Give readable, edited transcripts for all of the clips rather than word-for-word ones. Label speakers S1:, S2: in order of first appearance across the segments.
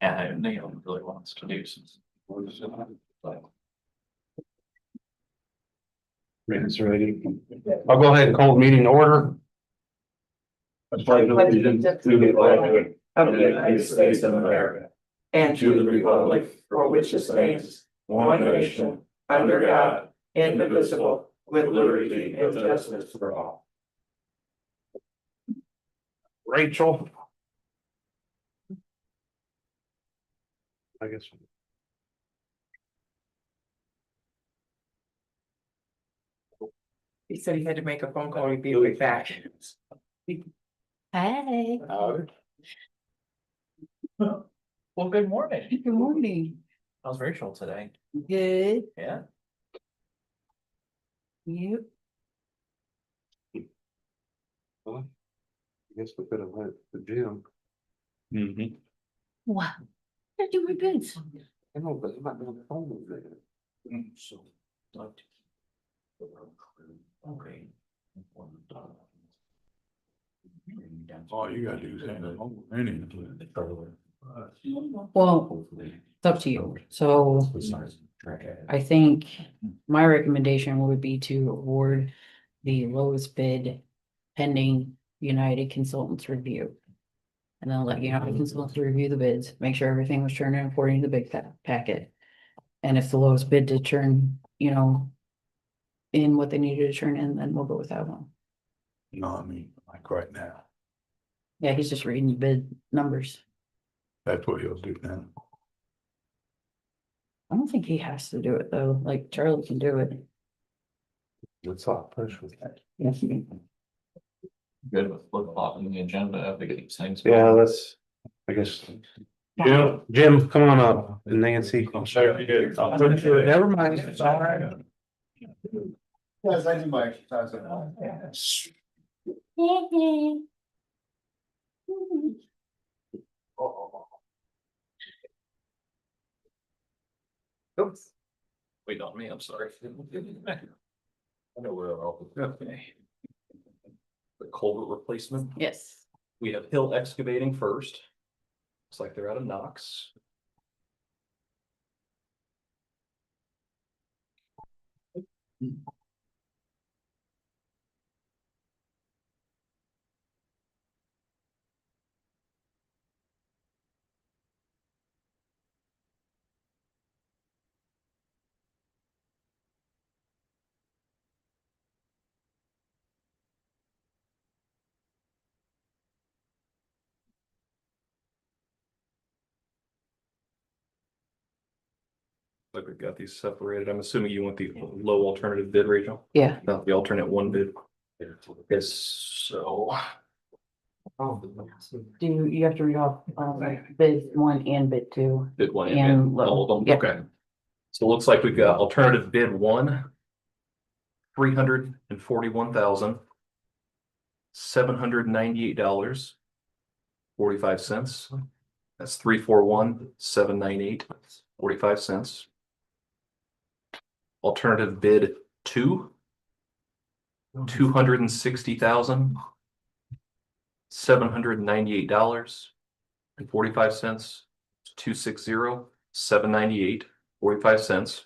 S1: Yeah, Neil really wants to do some.
S2: Minutes ready. I'll go ahead and call the meeting to order.
S3: I pledge allegiance to the flag of the United States of America and to the republic for which it stands, one nation, under God, indivisible, with liberty and justice for all.
S2: Rachel. I guess.
S3: He said he had to make a phone call, he'd be right back.
S4: Hey,
S1: Well, good morning.
S4: good morning.
S1: How's Rachel today?
S4: Good.
S1: Yeah.
S4: You?
S2: I guess we could have went to the gym.
S1: Mm-hmm.
S4: Wow. Where do my boots?
S2: I know, but it might be on the phone over there.
S1: So. Okay.
S5: All you gotta do is hang it over any.
S4: Well, it's up to you. So I think my recommendation would be to award the lowest bid pending United Consultants review. And then let United Consultants review the bids, make sure everything was turned in according to the big packet. And if the lowest bid did turn, in what they needed to turn in, then we'll go with that one.
S5: No, I mean, like right now,
S4: Yeah, he's just reading the bid numbers.
S5: that's what he'll do now.
S4: I don't think he has to do it though, like Charlie can do it.
S2: Let's not push with that.
S4: Yes.
S1: Good with flip flopping the agenda, they get these things.
S2: Yeah, let's, I guess. Jim, come on up, and Nancy.
S5: I'm sorry, you did.
S2: Never mind, it's all right.
S6: Yes, I do my exercise at home.
S1: Oops. Wait on me, I'm sorry. I know where all. Okay. The culvert replacement,
S4: Yes.
S1: we have Hill Excavating first. Looks like they're out of Knox. Like we've got these separated. I'm assuming you want the low alternative bid, Rachel?
S4: Yeah.
S1: Not the alternate one bid. Yes, so.
S4: Do you have to read off bid 1 and bid 2?
S1: Bid one
S4: And
S1: and
S4: low.
S1: all of them,
S4: Yeah.
S1: okay. So it looks like we've got alternative bid 1. $341,798.45. That's 341,798.45. Alternative bid 2. $260,798.45. 260,798.45.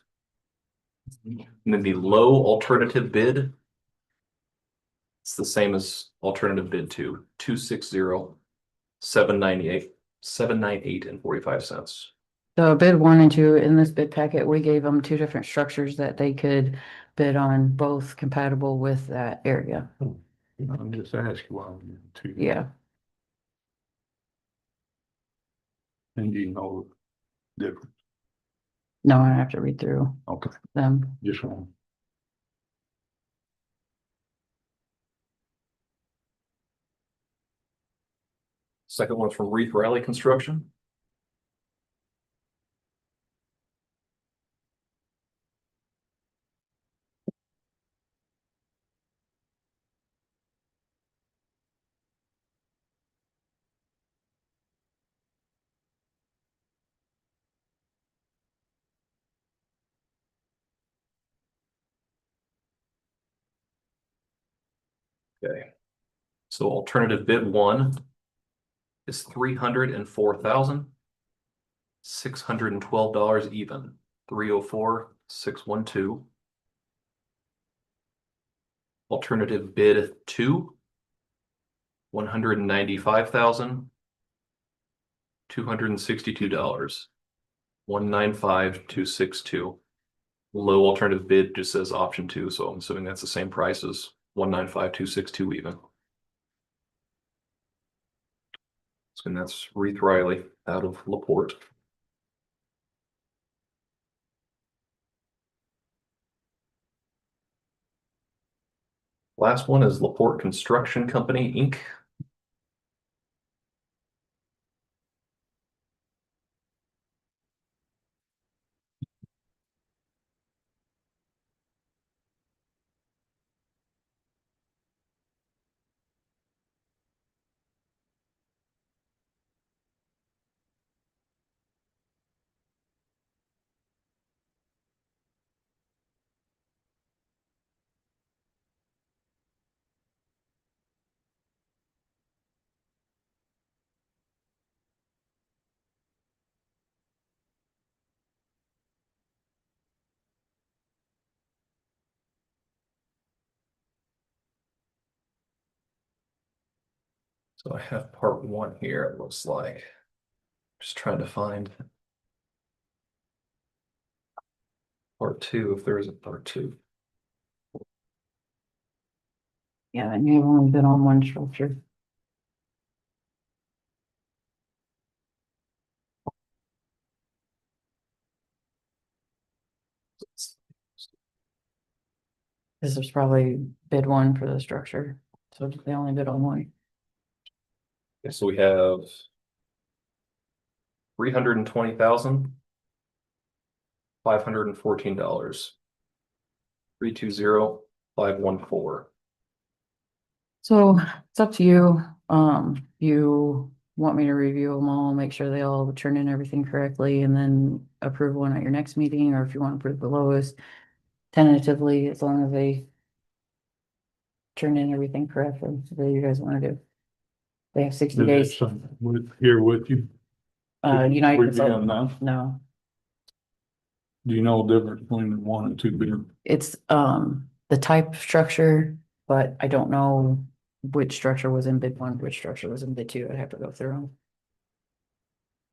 S1: And then the low alternative bid. It's the same as alternative bid 2, 260,798.45.
S4: So bid 1 and 2 in this bid packet, we gave them 2 different structures that they could bid on, both compatible with that area.
S5: I'm just asking why I'm too.
S4: Yeah.
S5: And you know, different,
S4: No, I have to read through
S5: okay,
S4: them.
S5: just one.
S1: Second one's from Reef Rally Construction. Okay. So alternative bid one is $304,612 even, 304,612. Alternative bid two, $195,262, 195,262. Low alternative bid just says option two, so I'm assuming that's the same price as 195,262 even. And that's Reith Riley out of LaPorte. Last one is LaPorte Construction Company, Inc. So I have part one here, it looks like. Just trying to find part two, if there is a part two.
S4: Yeah, and you've only been on one structure. This is probably bid one for the structure, so they only bid on one.
S1: Okay, so we have $320,514. 320,514.
S4: So it's up to you. You want me to review them all, make sure they all turn in everything correctly, and then approve one at your next meeting, or if you want to approve the lowest tentatively, as long as they turn in everything correctly, what do you guys want to do? They have 60 days.
S5: Here with you.
S4: United
S5: Where'd you have
S4: Consultant,
S5: now?
S4: no,
S5: Do you know the difference between the one and two bid?
S4: it's, the type of structure, but I don't know which structure was in bid one, which structure was in bid two. I'd have to go through them.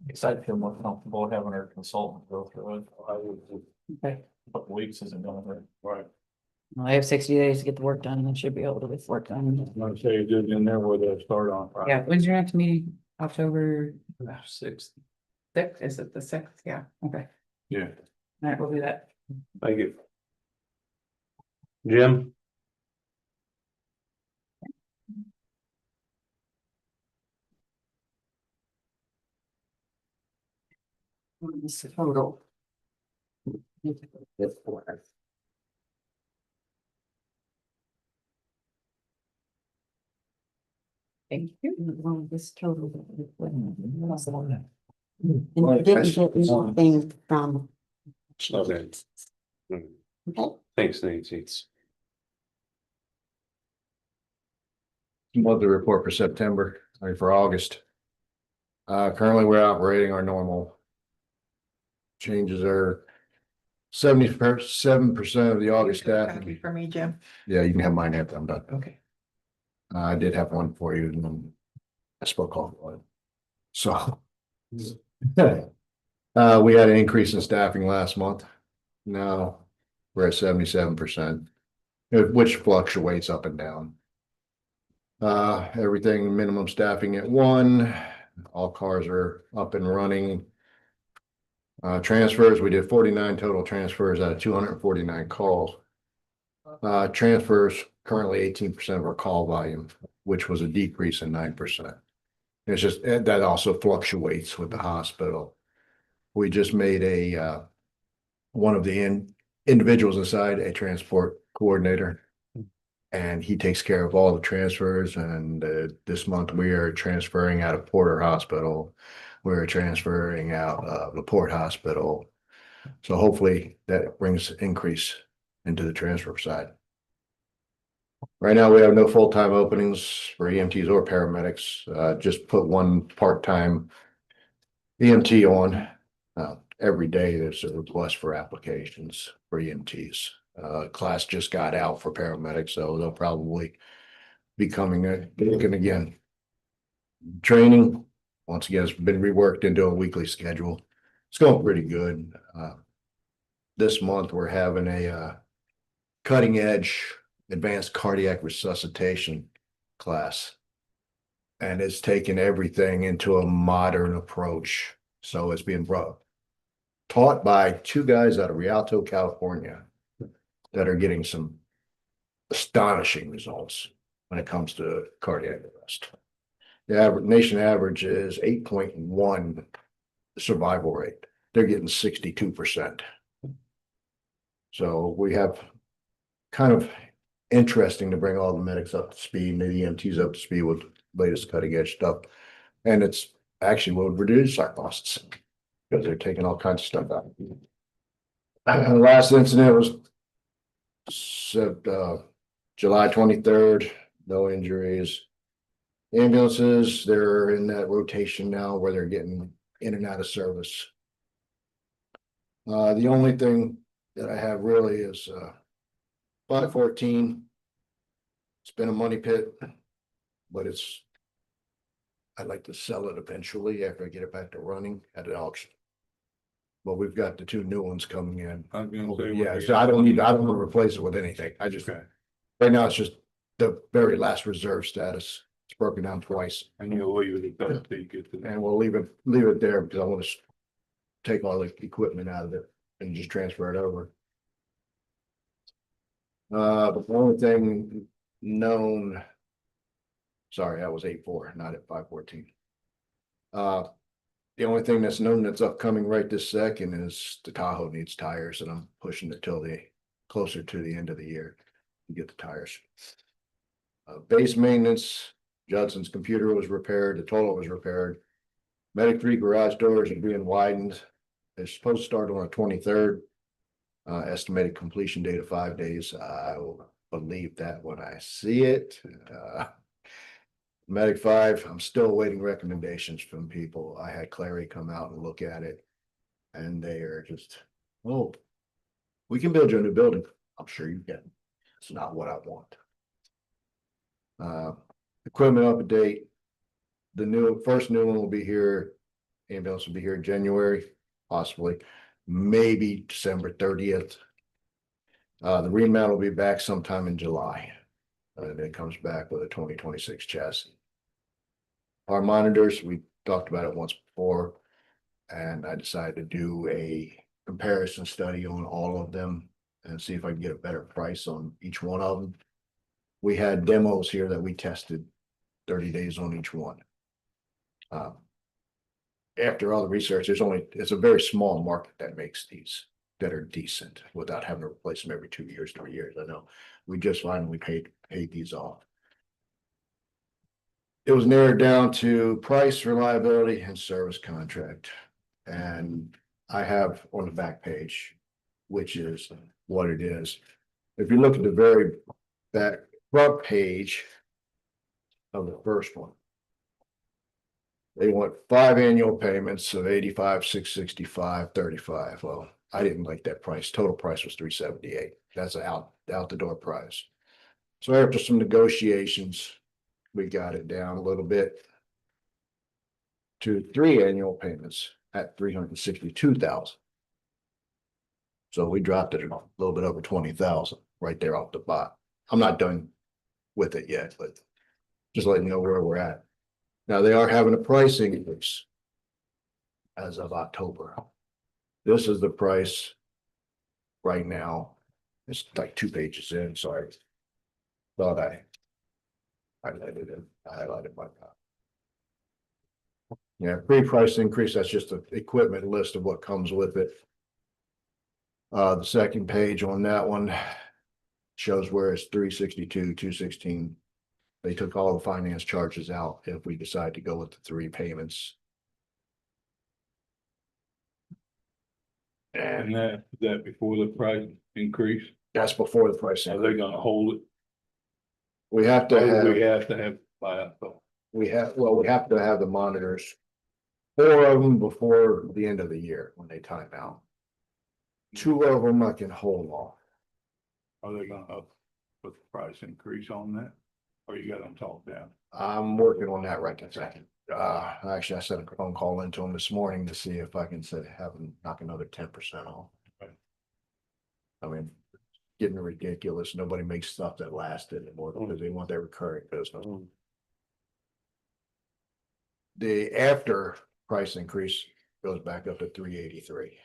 S7: Guess I'd feel more comfortable having our consultant go through it. I would,
S4: Okay.
S7: a couple weeks isn't gonna hurt. Right.
S4: Well, I have 60 days to get the work done, and I should be able to get the work done.
S5: Like I say, it is in there where they'll start on Friday.
S4: Yeah, when's your next meeting? October
S1: 6th.
S4: 6th, is it the 6th? Yeah, okay.
S5: Yeah.
S4: All right, we'll do that.
S2: Thank you. Jim?
S4: This total. Thank you. Well, this total.
S8: And you didn't get anything from.
S2: Okay.
S8: Okay,
S2: Thanks, Nancy.
S6: Monthly report for September, for August. Currently, we're operating our normal. Changes are 77% of the August staff.
S3: For me, Jim.
S6: Yeah, you can have mine after I'm done.
S3: Okay.
S6: I did have one for you and then I spoke off on it. So. We had an increase in staffing last month. Now we're at 77%, which fluctuates up and down. Everything minimum staffing at 1, all cars are up and running. Transfers, we did 49 total transfers out of 249 calls. Transfers currently 18% of our call volume, which was a decrease in 9%. It's just that also fluctuates with the hospital. We just made a one of the individuals inside a transport coordinator, and he takes care of all the transfers. And this month we are transferring out of Porter Hospital. We're transferring out of LaPorte Hospital. So hopefully that brings increase into the transfer side. Right now, we have no full-time openings for EMTs or paramedics. Just put one part-time EMT on. Every day there's a request for applications for EMTs. Class just got out for paramedics, so they'll probably be looking again. Training, once again, has been reworked into a weekly schedule. It's going pretty good. This month, we're having a cutting edge advanced cardiac resuscitation class. And it's taken everything into a modern approach. So it's being taught by two guys out of Rialto, California, that are getting some astonishing results when it comes to cardiac arrest. The nation average is 8.1 survival rate. They're getting 62%. So we have kind of interesting to bring all the medics up to speed and the EMTs up to speed with latest cutting edge stuff. And it's actually will reduce our costs because they're taking all kinds of stuff out. The last incident was July 23rd, no injuries. Ambulances, they're in that rotation now where they're getting in and out of service. The only thing that I have really is 514. It's been a money pit, but I'd like to sell it eventually after I get it back to running at an auction. But we've got the two new ones coming in.
S5: I was gonna say.
S6: Yeah, so I don't want to replace it with anything. I just,
S5: Okay,
S6: right now it's just the very last reserve status. It's broken down twice.
S5: and you'll leave it at that until you get to that.
S6: And we'll leave it there because I want to take all the equipment out of it and just transfer it over. But the only thing known. Sorry, that was 8.4, not at 514. The only thing that's known that's upcoming right this second is the Tahoe needs tires, and I'm pushing it till closer to the end of the year to get the tires. Base maintenance, Judson's computer was repaired, the toilet was repaired. Medic 3 garage doors are being widened. They're supposed to start on the 23rd. Estimated completion date of 5 days. I will believe that when I see it. Medic 5, I'm still awaiting recommendations from people. I had Clary come out and look at it. And they are just, oh, we can build you a new building. I'm sure you can. It's not what I want. Equipment up to date. The first new one will be here. Ambulance will be here in January, possibly, maybe December 30th. The remount will be back sometime in July. And it comes back with a 2026 chassis. Our monitors, we talked about it once before, and I decided to do a comparison study on all of them and see if I can get a better price on each one of them. We had demos here that we tested 30 days on each one. After all the research, it's a very small market that makes these that are decent without having to replace them every 2 years, 3 years. I know we just finally paid these off. It was narrowed down to price, reliability, and service contract. And I have on the back page, which is what it is. If you look at the very back front page of the first one, they want 5 annual payments of 85, 665, 35. Well, I didn't like that price. Total price was 378. That's out the door price. So after some negotiations, we got it down a little bit to 3 annual payments at 362,000. So we dropped it a little bit over 20,000 right there off the bat. I'm not done with it yet, but just letting you know where we're at. Now they are having a price increase as of October. This is the price right now. It's like 2 pages in, sorry. Thought I highlighted it. I highlighted my copy. Yeah, pre-price increase, that's just the equipment list of what comes with it. The second page on that one shows where it's 362, 216. They took all the finance charges out if we decide to go with the 3 payments.
S5: And that before the price increase,
S6: That's before the price.
S5: are they gonna hold it?
S6: We have to
S5: We
S6: have,
S5: have to have, so.
S6: we have to have the monitors. 4 of them before the end of the year when they time out. 2 of them I can hold off.
S5: Are they gonna put the price increase on that? Or you got them talked down?
S6: I'm working on that right this second. Actually, I sent a phone call into them this morning to see if I can have them knock another 10% off.
S5: Right.
S6: I mean, getting ridiculous. Nobody makes stuff that lasts anymore because they want their recurring business. The after price increase goes back up to 383.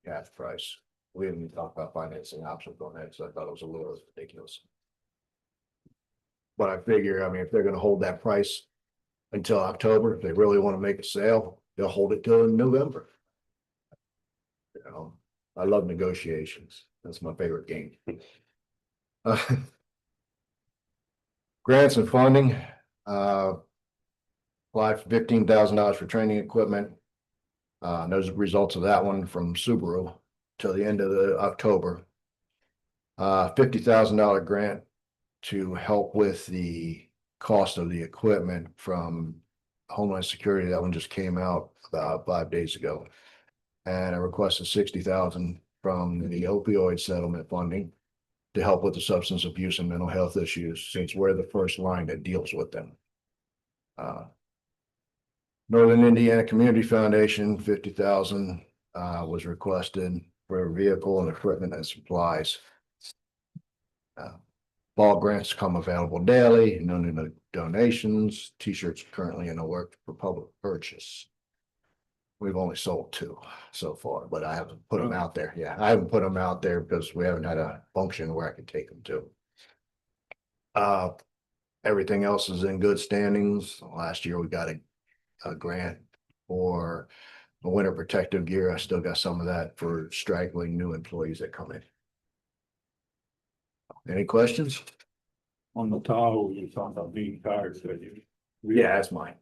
S6: Half price. We didn't even talk about financing options on that, so I thought it was a little ridiculous. But I figure, I mean, if they're gonna hold that price until October, if they really want to make a sale, they'll hold it till November. You know, I love negotiations. That's my favorite game. Grants and funding, applied for $15,000 for training equipment. Those results of that one from Subaru till the end of October. $50,000 grant to help with the cost of the equipment from Homeland Security. That one just came out about 5 days ago. And I requested 60,000 from the opioid settlement funding to help with the substance abuse and mental health issues, since we're the first line that deals with them. Northern Indiana Community Foundation, 50,000 was requested for a vehicle and equipment and supplies. Ball grants come available daily, no new donations. T-shirts currently in the work for public purchase. We've only sold 2 so far, but I haven't put them out there. Yeah, I haven't put them out there because we haven't had a function where I could take them to. Everything else is in good standings. Last year we got a grant for the winter protective gear. I still got some of that for straggling new employees that come in. Any questions?
S5: On the Tahoe, you're talking about being tired, said you.
S6: Yeah, that's mine.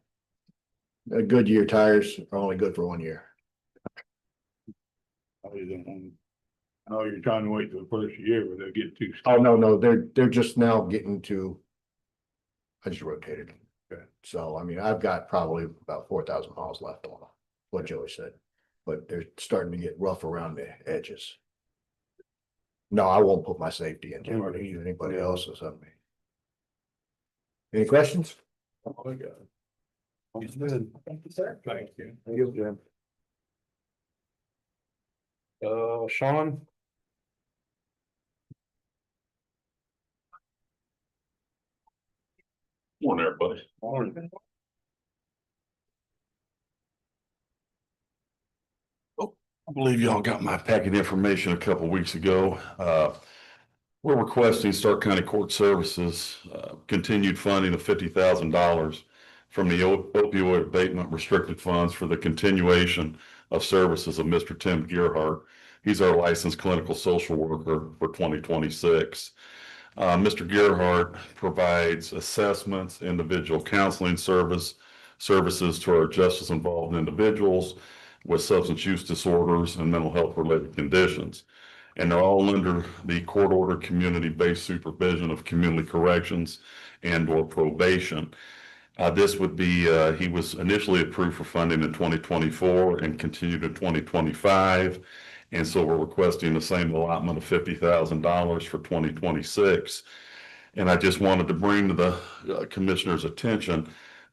S6: Goodyear tires are only good for 1 year.
S5: I know you're trying to wait till the first year, but they'll get too.
S6: Oh, no, they're just now getting to. I just rotated them.
S5: Okay.
S6: So, I mean, I've got probably about 4,000 miles left on them, what Joey said, but they're starting to get rough around the edges. No, I won't put my safety in jeopardy. Anybody else's on me. Any questions?
S5: Oh, I got it. Good. Thank you, sir. Thank you.
S2: Thank you, Jim. Sean?
S5: Morning, everybody.
S2: Morning.
S5: I believe y'all got my packet information a couple weeks ago. We're requesting Starke County Court Services continued funding of $50,000 from the opioid abatement restricted funds for the continuation of services of Mr. Tim Gearhart. He's our licensed clinical social worker for 2026. Mr. Gearhart provides assessments, individual counseling services to our justice involved individuals with substance use disorders and mental health related conditions. And they're all under the court ordered community-based supervision of community corrections and or probation. This would be, he was initially approved for funding in 2024 and continued in 2025. And so we're requesting the same allotment of $50,000 for 2026. And I just wanted to bring to the commissioner's attention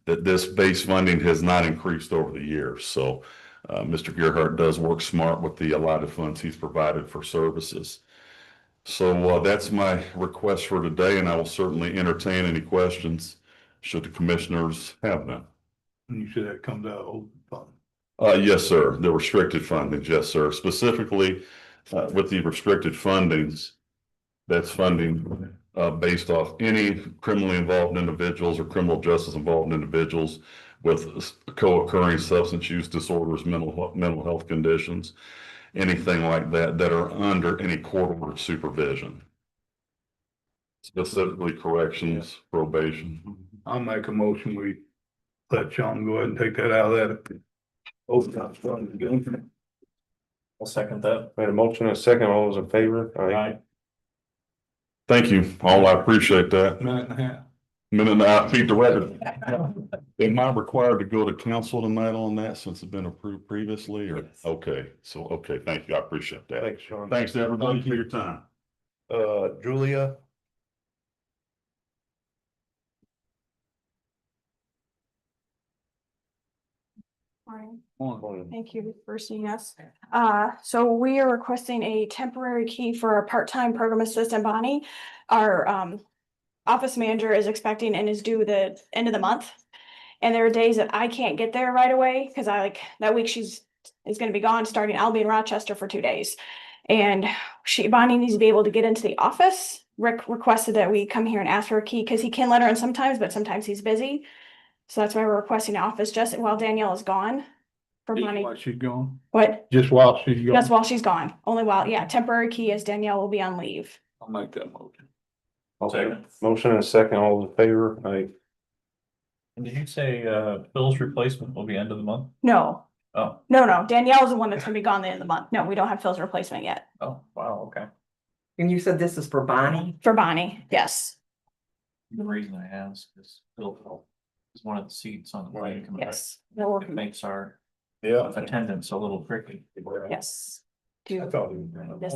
S5: that this base funding has not increased over the years. So Mr. Gearhart does work smart with the allotted funds he's provided for services. So that's my request for today, and I will certainly entertain any questions should the commissioners have them. And you said that comes out of open fund. Yes, sir. The restricted funding, yes, sir. Specifically with the restricted fundings, that's funding based off any criminally involved individuals or criminal justice involved individuals with co-occurring substance use disorders, mental health conditions, anything like that, that are under any court-ordered supervision. Specifically corrections, probation. I'll make a motion, we let Sean go ahead and take that out of that.
S7: I'll second that.
S2: Made a motion and a second. All those in favor?
S7: Aye.
S5: Thank you. All, I appreciate that.
S7: Minute and a half.
S5: Minute and a half, beat the record. Am I required to go to council tonight on that since it's been approved previously or?
S2: Yes.
S5: Okay, so, okay, thank you. I appreciate that.
S2: Thanks, Sean.
S5: Thanks to everybody for your time.
S2: Julia?
S9: Morning. Thank you for seeing us. So we are requesting a temporary key for our part-time program assistant Bonnie. Our office manager is expecting and is due the end of the month. And there are days that I can't get there right away because that week is gonna be gone starting. I'll be in Rochester for 2 days. And Bonnie needs to be able to get into the office. Rick requested that we come here and ask for a key because he can let her in sometimes, but sometimes he's busy. So that's why we're requesting the office just while Danielle is gone. For Bonnie.
S7: While she's gone,
S9: What?
S7: just while she's gone.
S9: That's while she's gone. Only while, yeah, temporary key as Danielle will be on leave.
S7: I'll make that motion.
S2: Okay. Motion and a second, all in favor? Aye.
S7: And did you say, Phil's replacement will be end of the month?
S9: No,
S7: Oh,
S9: no. Danielle is the one that's gonna be gone the end of the month. No, we don't have Phil's replacement yet.
S7: oh, wow, okay.
S3: And you said this is for Bonnie?
S9: For Bonnie, yes,
S7: The reason I asked is Phil is one of the seats on the planning committee.
S9: yes. No,
S7: It makes our
S2: Yeah.
S7: attendance a little tricky.
S9: yes.
S2: I thought he was gonna-
S9: This-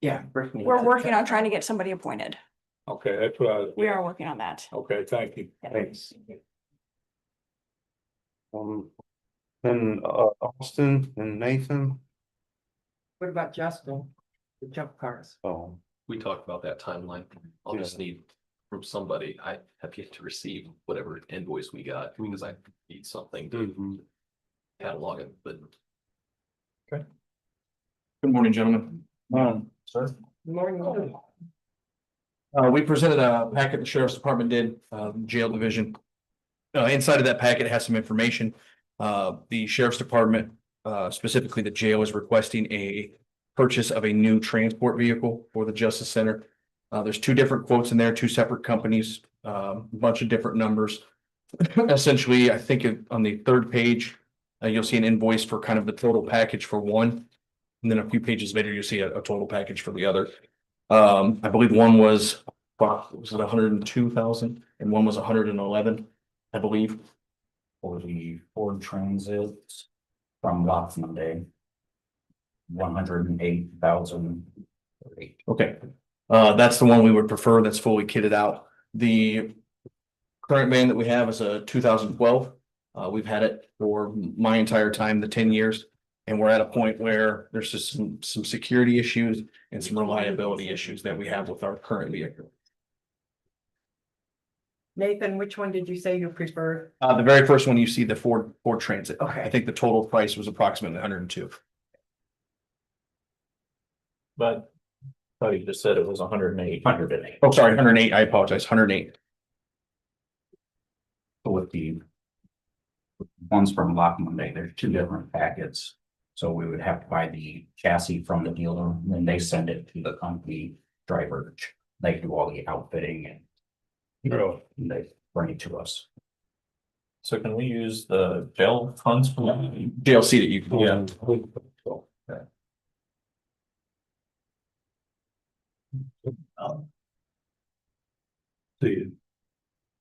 S3: Yeah. Brittany.
S9: We're working on trying to get somebody appointed.
S7: Okay, that's what I was.
S9: We are working on that.
S7: Okay, thank you.
S2: Thanks. Then, Austin and Nathan,
S3: What about Justin? The jump cars?
S2: oh,
S1: We talked about that timeline. I'll just need from somebody. I have yet to receive whatever invoice we got because I need something to
S2: mhm.
S1: catalog it, but.
S10: Good morning, gentlemen.
S7: Sir?
S3: Morning.
S10: We presented a packet the sheriff's department did, jail division. Inside of that packet has some information. The sheriff's department, specifically the jail, is requesting a purchase of a new transport vehicle for the Justice Center. There's 2 different quotes in there, 2 separate companies, a bunch of different numbers. Essentially, I think on the 3rd page, you'll see an invoice for kind of the total package for one. And then a few pages later, you'll see a total package for the other. I believe one was it 102,000 and one was 111, I believe.
S11: For the Ford Transit from Boxing Day. 108,000.
S10: Okay, that's the one we would prefer. That's fully kitted out. The current van that we have is a 2012. We've had it for my entire time, the 10 years. And we're at a point where there's just some security issues and some reliability issues that we have with our current vehicle.
S3: Nathan, which one did you say you preferred?
S10: The very first one you see, the Ford Transit.
S3: Okay.
S10: I think the total price was approximately 102.
S7: But I thought you just said it was 108.
S11: 108.
S10: Oh, sorry, 108. I apologize. 108.
S11: So with the ones from Lock Monday, there's 2 different packets. So we would have to buy the chassis from the dealer, and then they send it to the company driver. They do all the outfitting and they bring it to us.
S7: So can we use the jail funds for that?
S10: JLC that you can.
S7: Yeah.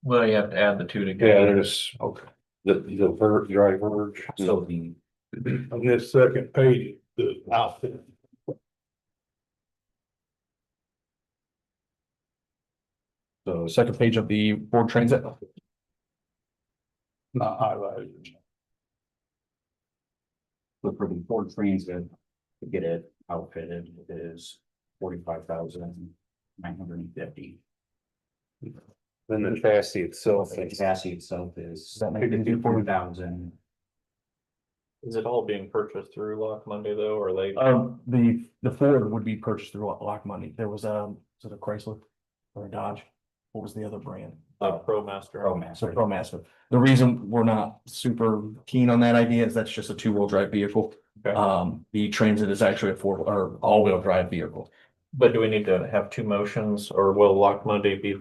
S7: Well, you have to add the 2
S2: Yeah,
S7: together.
S2: there's, okay, the driver.
S11: So the
S7: On this second page, the outfit.
S10: The second page of the Ford Transit.
S7: Not highlighted.
S11: So for the Ford Transit, to get it outfitted is 45,950.
S2: Then the chassis itself.
S11: The chassis itself is
S10: that make it
S11: 54,000.
S7: Is it all being purchased through Lock Monday though, or they?
S10: The Ford would be purchased through Lock Money. There was is it a Chrysler or a Dodge? What was the other brand?
S7: ProMaster.
S10: So ProMaster. The reason we're not super keen on that idea is that's just a 2-wheel drive vehicle.
S7: Okay.
S10: The Transit is actually a 4 or all-wheel drive vehicle.
S7: But do we need to have 2 motions, or will Lock Monday be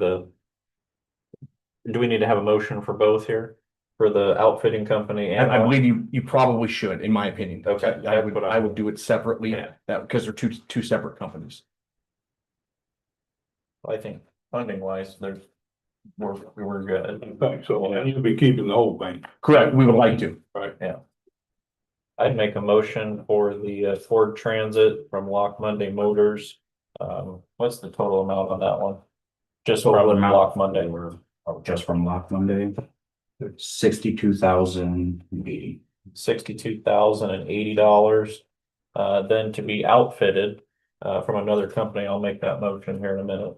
S7: do we need to have a motion for both here? For the outfitting company and?
S10: I believe you probably should, in my opinion.
S7: Okay,
S10: I
S7: that's what I-
S10: would do it separately,
S7: Yeah.
S10: that because they're two separate companies.
S7: I think funding wise, we're good.
S2: I think so, and you'll be keeping the whole thing.
S10: Correct, we would like to.
S2: Right.
S7: I'd make a motion for the Ford Transit from Lock Monday Motors. What's the total amount on that one? Just from
S11: Total amount
S7: Lock Monday.
S11: Just from Lock Monday, 62,080.
S7: $62,080. Then to be outfitted from another company. I'll make that motion here in a minute.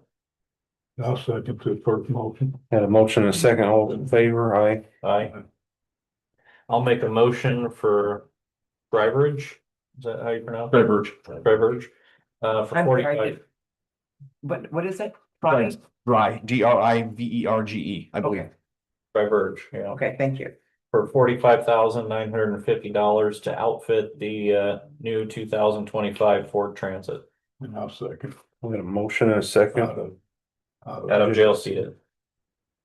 S2: I'll second the first motion. Had a motion and a second, all in favor, aye.
S7: Aye. I'll make a motion for Driverage. Is that how you pronounce it? Driverage. For
S3: I'm
S7: 45.
S3: What is it?
S10: Dry, Driverge, I believe.
S3: Okay,
S7: Driverge, yeah.
S3: okay, thank you.
S7: For $45,950 to outfit the new 2025 Ford Transit.
S2: And I'll second.
S12: We got a motion and a second.
S7: Out of jail seated.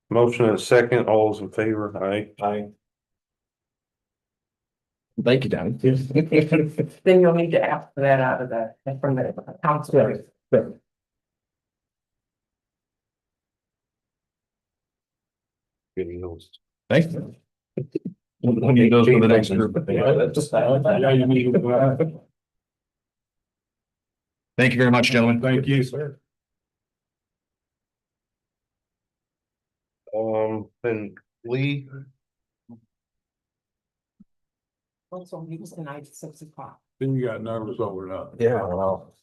S12: Motion and a second, all those in favor, aye.
S7: Aye.
S10: Thank you, Donnie.
S3: Then you'll need to ask for that out of from the council.
S12: Getting those.
S10: Thank you. We'll need those for the next group.
S2: Yeah, you need to.
S10: Thank you very much, gentlemen.
S2: Thank you, sir.
S12: Then Lee,
S3: Also, meetings tonight at 6 o'clock.
S2: Then you got nervous over that.
S10: Yeah, well.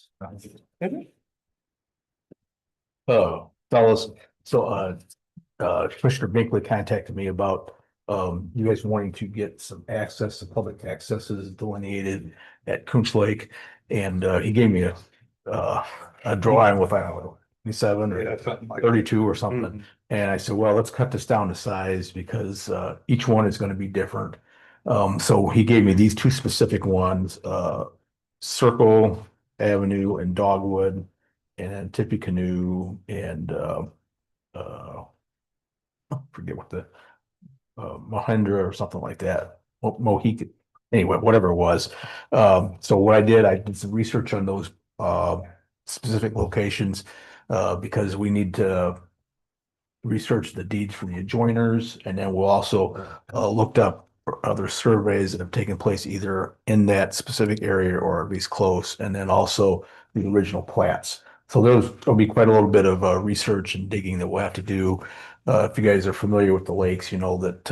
S10: Oh, fellas, so, Commissioner Binkley contacted me about, you guys wanting to get some access, some public accesses delineated at Coons Lake. And, he gave me a drawing with, I don't know, 27 or
S2: Yeah, something like.
S10: 32 or something. And I said, well, let's cut this down to size because each one is gonna be different. So he gave me these two specific ones, Circle Avenue and Dogwood and Tippecanoe and I forget what the Mahindra or something like that. Mohican, anyway, whatever it was. So what I did some research on those specific locations because we need to research the deeds for the adjoiners, and then we'll also looked up other surveys that have taken place either in that specific area or at least close, and then also the original plats. So there'll be quite a little bit of research and digging that we'll have to do. If you guys are familiar with the lakes, you know that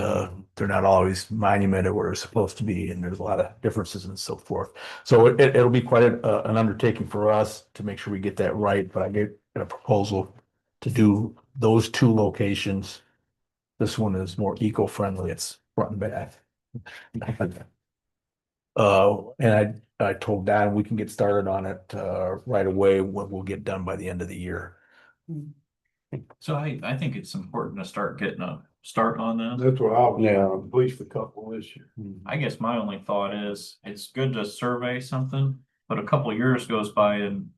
S10: they're not always monumented where they're supposed to be, and there's a lot of differences and so forth. So it'll be quite an undertaking for us to make sure we get that right. But I gave a proposal to do those two locations. This one is more eco-friendly. It's front and back. And I told Don we can get started on it right away. We'll get done by the end of the year.
S7: So I think it's important to start getting a start on this.
S2: That's what I was.
S12: Yeah.
S2: At least a couple this year.
S7: I guess my only thought is it's good to survey something, but a couple of years goes by and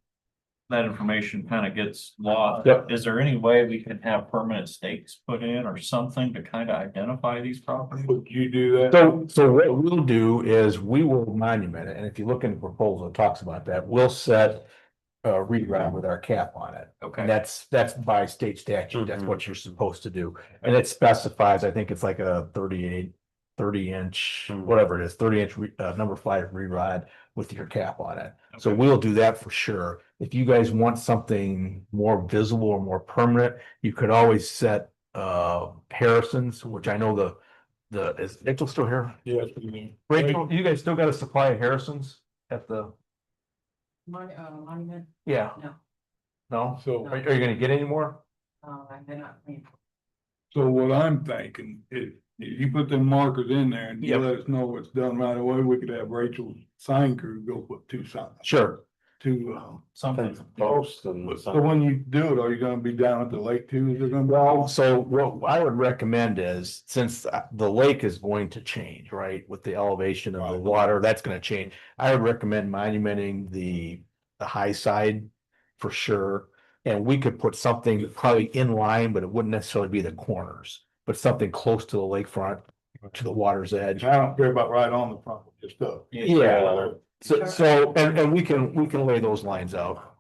S7: that information kind of gets lost.
S10: Yep.
S7: Is there any way we can have permanent stakes put in or something to kind of identify these properties?
S2: Would you do that?
S10: So what we'll do is we will monument it, and if you look in the proposal, it talks about that. We'll set a reroute with our cap on it.
S7: Okay.
S10: And that's by state statute. That's what you're supposed to do. And it specifies, I think it's like a 30-inch, whatever it is, 30-inch number 5 rerod with your cap on it. So
S7: Okay.
S10: we'll do that for sure. If you guys want something more visible or more permanent, you could always set Harrison's, which I know is Rachel still here?
S2: Yes, you mean.
S10: Rachel, you guys still got a supply of Harrison's at the,
S4: Monument,
S10: yeah,
S4: no,
S10: no?
S2: So,
S10: Are you gonna get any more?
S4: they're not.
S2: so what I'm thinking is, if you put them markers in there and you
S10: Yep.
S2: let us know what's done right away, we could have Rachel's sign crew go put two signs.
S10: Sure.
S2: Two,
S7: Something.
S12: Post and
S2: so when you do it, are you gonna be down at the lake too? Is there gonna be?
S10: Well, so what I would recommend is, since the lake is going to change, right, with the elevation of the water, that's gonna change. I would recommend monumenting the high side for sure. And we could put something probably in line, but it wouldn't necessarily be the corners, but something close to the lakefront, to the water's edge.
S2: I don't care about right on the front, just up.
S10: Yeah. So, and we can lay those lines out.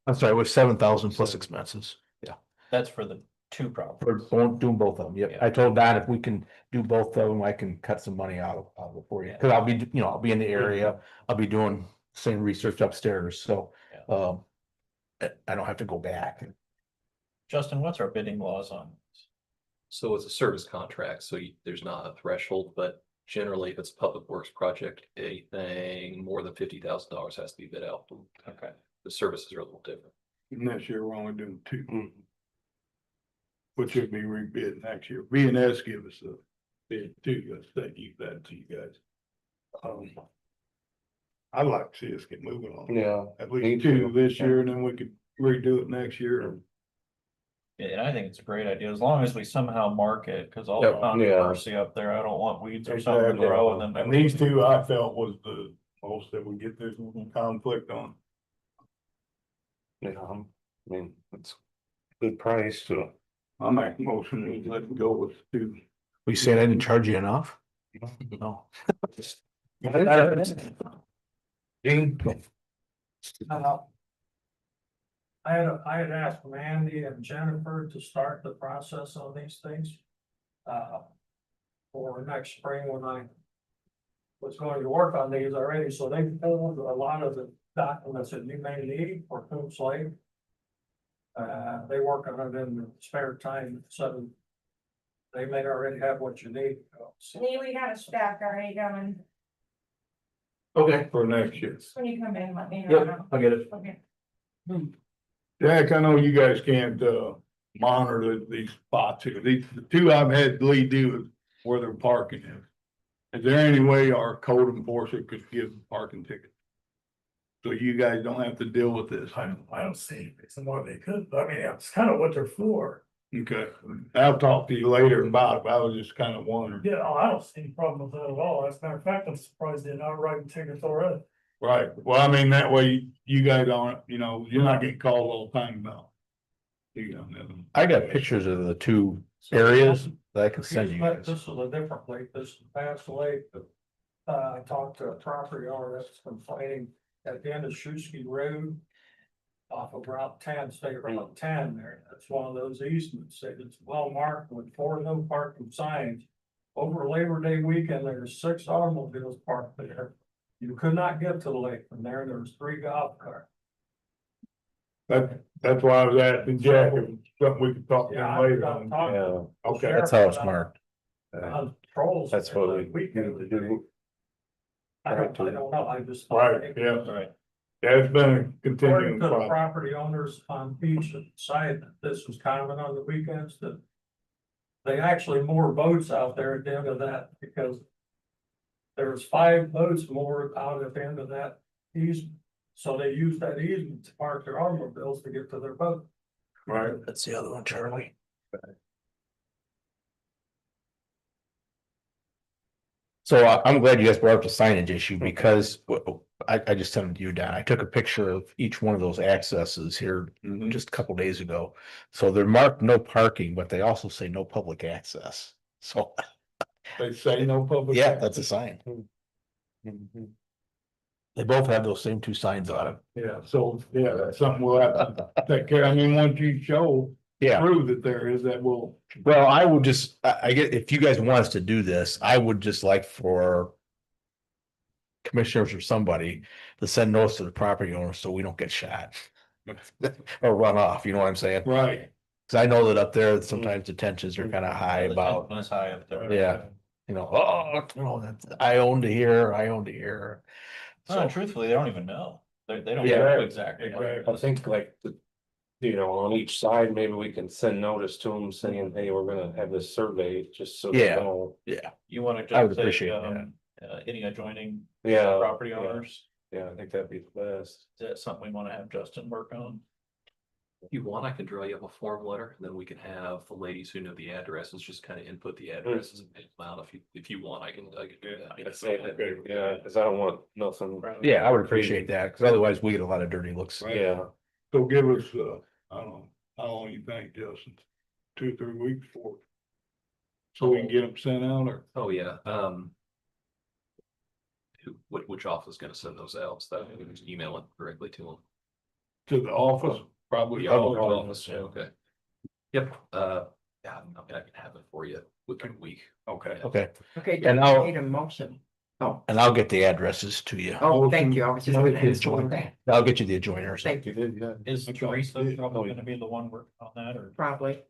S2: I'm sorry, it was 7,000 plus expenses. Yeah.
S7: That's for the two properties.
S2: We're doing both of them. Yep. I told Don if we can do both of them, I can cut some money out of it for you. Cause I'll be, I'll be in the area. I'll be doing same research upstairs. So, I don't have to go back.
S7: Justin, what's our bidding laws on?
S1: So it's a service contract, so there's not a threshold, but generally if it's a public works project, anything more than $50,000 has to be bid out.
S7: Okay.
S1: The services are a little different.
S12: This year, we're only doing two. Which should be rebid next year. B&S give us a bid too, thank you, that to you guys. I'd like to see us get moving on.
S2: Yeah.
S12: At
S2: me
S12: least
S2: too.
S12: two this year, and then we could redo it next year.
S7: Yeah, and I think it's a great idea, as long as we somehow mark it, cause all the
S2: Yep,
S7: controversy up there, I don't want weeds or something to
S12: Exactly.
S7: grow and then.
S12: And these two I felt was the most that we get this conflict on.
S2: Yeah, I mean, it's good price, so.
S12: I make a motion to let it go with two.
S2: We said I didn't charge you enough? No. Dean?
S3: I had asked Mandy and Jennifer to start the process on these things. For next spring when I was going to work on these already, so they pulled a lot of the documents that you may need for Coombs Lake. They work on it in the spare time, so they may already have what you need.
S9: We got a stack already going.
S12: Okay. For next year.
S9: When you come in, let me know.
S2: Yep, I get it.
S9: Okay.
S12: Jack, I know you guys can't monitor these spots here. These, the two I've had Lee do is where they're parking is. Is there any way our code enforcer could give parking tickets? So you guys don't have to deal with this.
S3: I don't see some more they could, I mean, that's kind of what they're for.
S12: Okay, I'll talk to you later about it, but I was just kind of wondering.
S3: Yeah, I don't see any problem with that at all. As a matter of fact, I'm surprised they're not writing tickets already.
S12: Right, well, I mean, that way you guys aren't, you're not getting called all the time about.
S2: I got pictures of the two areas that I can send you guys.
S3: This is a different lake, this is past lake. I talked to a property owner that's complaining at the end of Shusky Road. Off of Route 10, State Route 10 there, that's one of those easements, it's well marked with 4 no parking signs. Over Labor Day weekend, there's 6 automobiles parked there. You could not get to the lake from there, there was 3 golf carts.
S12: That's why I was asking Jack, if it's something we could talk to
S3: Yeah,
S12: him later
S3: I'm
S12: on.
S3: talking.
S2: Yeah,
S12: Okay,
S2: that's how it's marked.
S3: Trolls.
S2: That's what we
S3: weekend.
S2: need to do.
S3: I don't know, I just.
S12: right, yeah,
S7: Right.
S12: yeah, it's been a
S3: According
S12: continuing
S3: to the
S12: problem.
S3: property owners on beach side, this was common on the weekends that. They actually moor boats out there at the end of that because. There was 5 boats moored out at the end of that easement, so they used that easement to park their automobiles to get to their boat.
S12: Right,
S2: That's the other one, Charlie. So I'm glad you guys brought up the signage issue because I just sent it to you, Don. I took a picture of each one of those accesses here just a couple days ago. So they're marked no parking, but they also say no public access. So
S12: they say no public.
S2: yeah, that's a sign. They both have those same 2 signs on them.
S12: Yeah, so, yeah, that's something we'll have to take care, I mean, once you show,
S2: Yeah.
S12: prove that there is, that will.
S2: Well, I would just, I get, if you guys want us to do this, I would just like for commissioners or somebody to send notice to the property owner so we don't get shot or run off, you know what I'm saying?
S12: Right.
S2: Cause I know that up there, sometimes the tensions are kind of high about,
S7: It's high up there.
S2: yeah, I own to here, I own to here.
S7: No,
S2: So,
S7: truthfully, they don't even know. They don't
S2: Yeah.
S7: know exactly. what it
S12: Exactly.
S7: is.
S13: I think like, on each side, maybe we can send notice to them saying, hey, we're gonna have this survey, just so they
S2: Yeah.
S13: know.
S2: yeah,
S7: You wanna
S2: I would
S7: just say,
S2: appreciate that.
S7: any adjoining
S13: Yeah.
S7: property
S13: yeah,
S7: owners?
S13: Yeah, I think that'd be the best.
S7: Is that something we wanna have Justin work on?
S1: If you want, I can draw you up a form letter, and then we can have the ladies who know the addresses just kind of input the addresses and pick them out. If you want, I can do that.
S13: Yeah, cause I don't want nothing.
S2: yeah, I would appreciate that, cause otherwise we get a lot of dirty looks.
S13: Yeah,
S12: So give us, I don't know, how long you think, Justin? 2 or 3 weeks for. So we can get them sent out, or?
S1: Oh, yeah, which office is gonna send those out? So we can just email it directly to them.
S12: to the office, probably.
S1: Okay. Yep, yeah, I can have it for you within a week.
S12: Okay.
S2: Okay,
S3: Okay,
S2: And I'll-
S3: need a motion. Oh,
S2: and I'll get the addresses to you.
S3: oh, thank you. I was just gonna ask for that.
S2: I'll get you the adjoiners.
S3: Thank you,
S7: Is Teresa probably gonna be the one working on that, or?
S3: probably.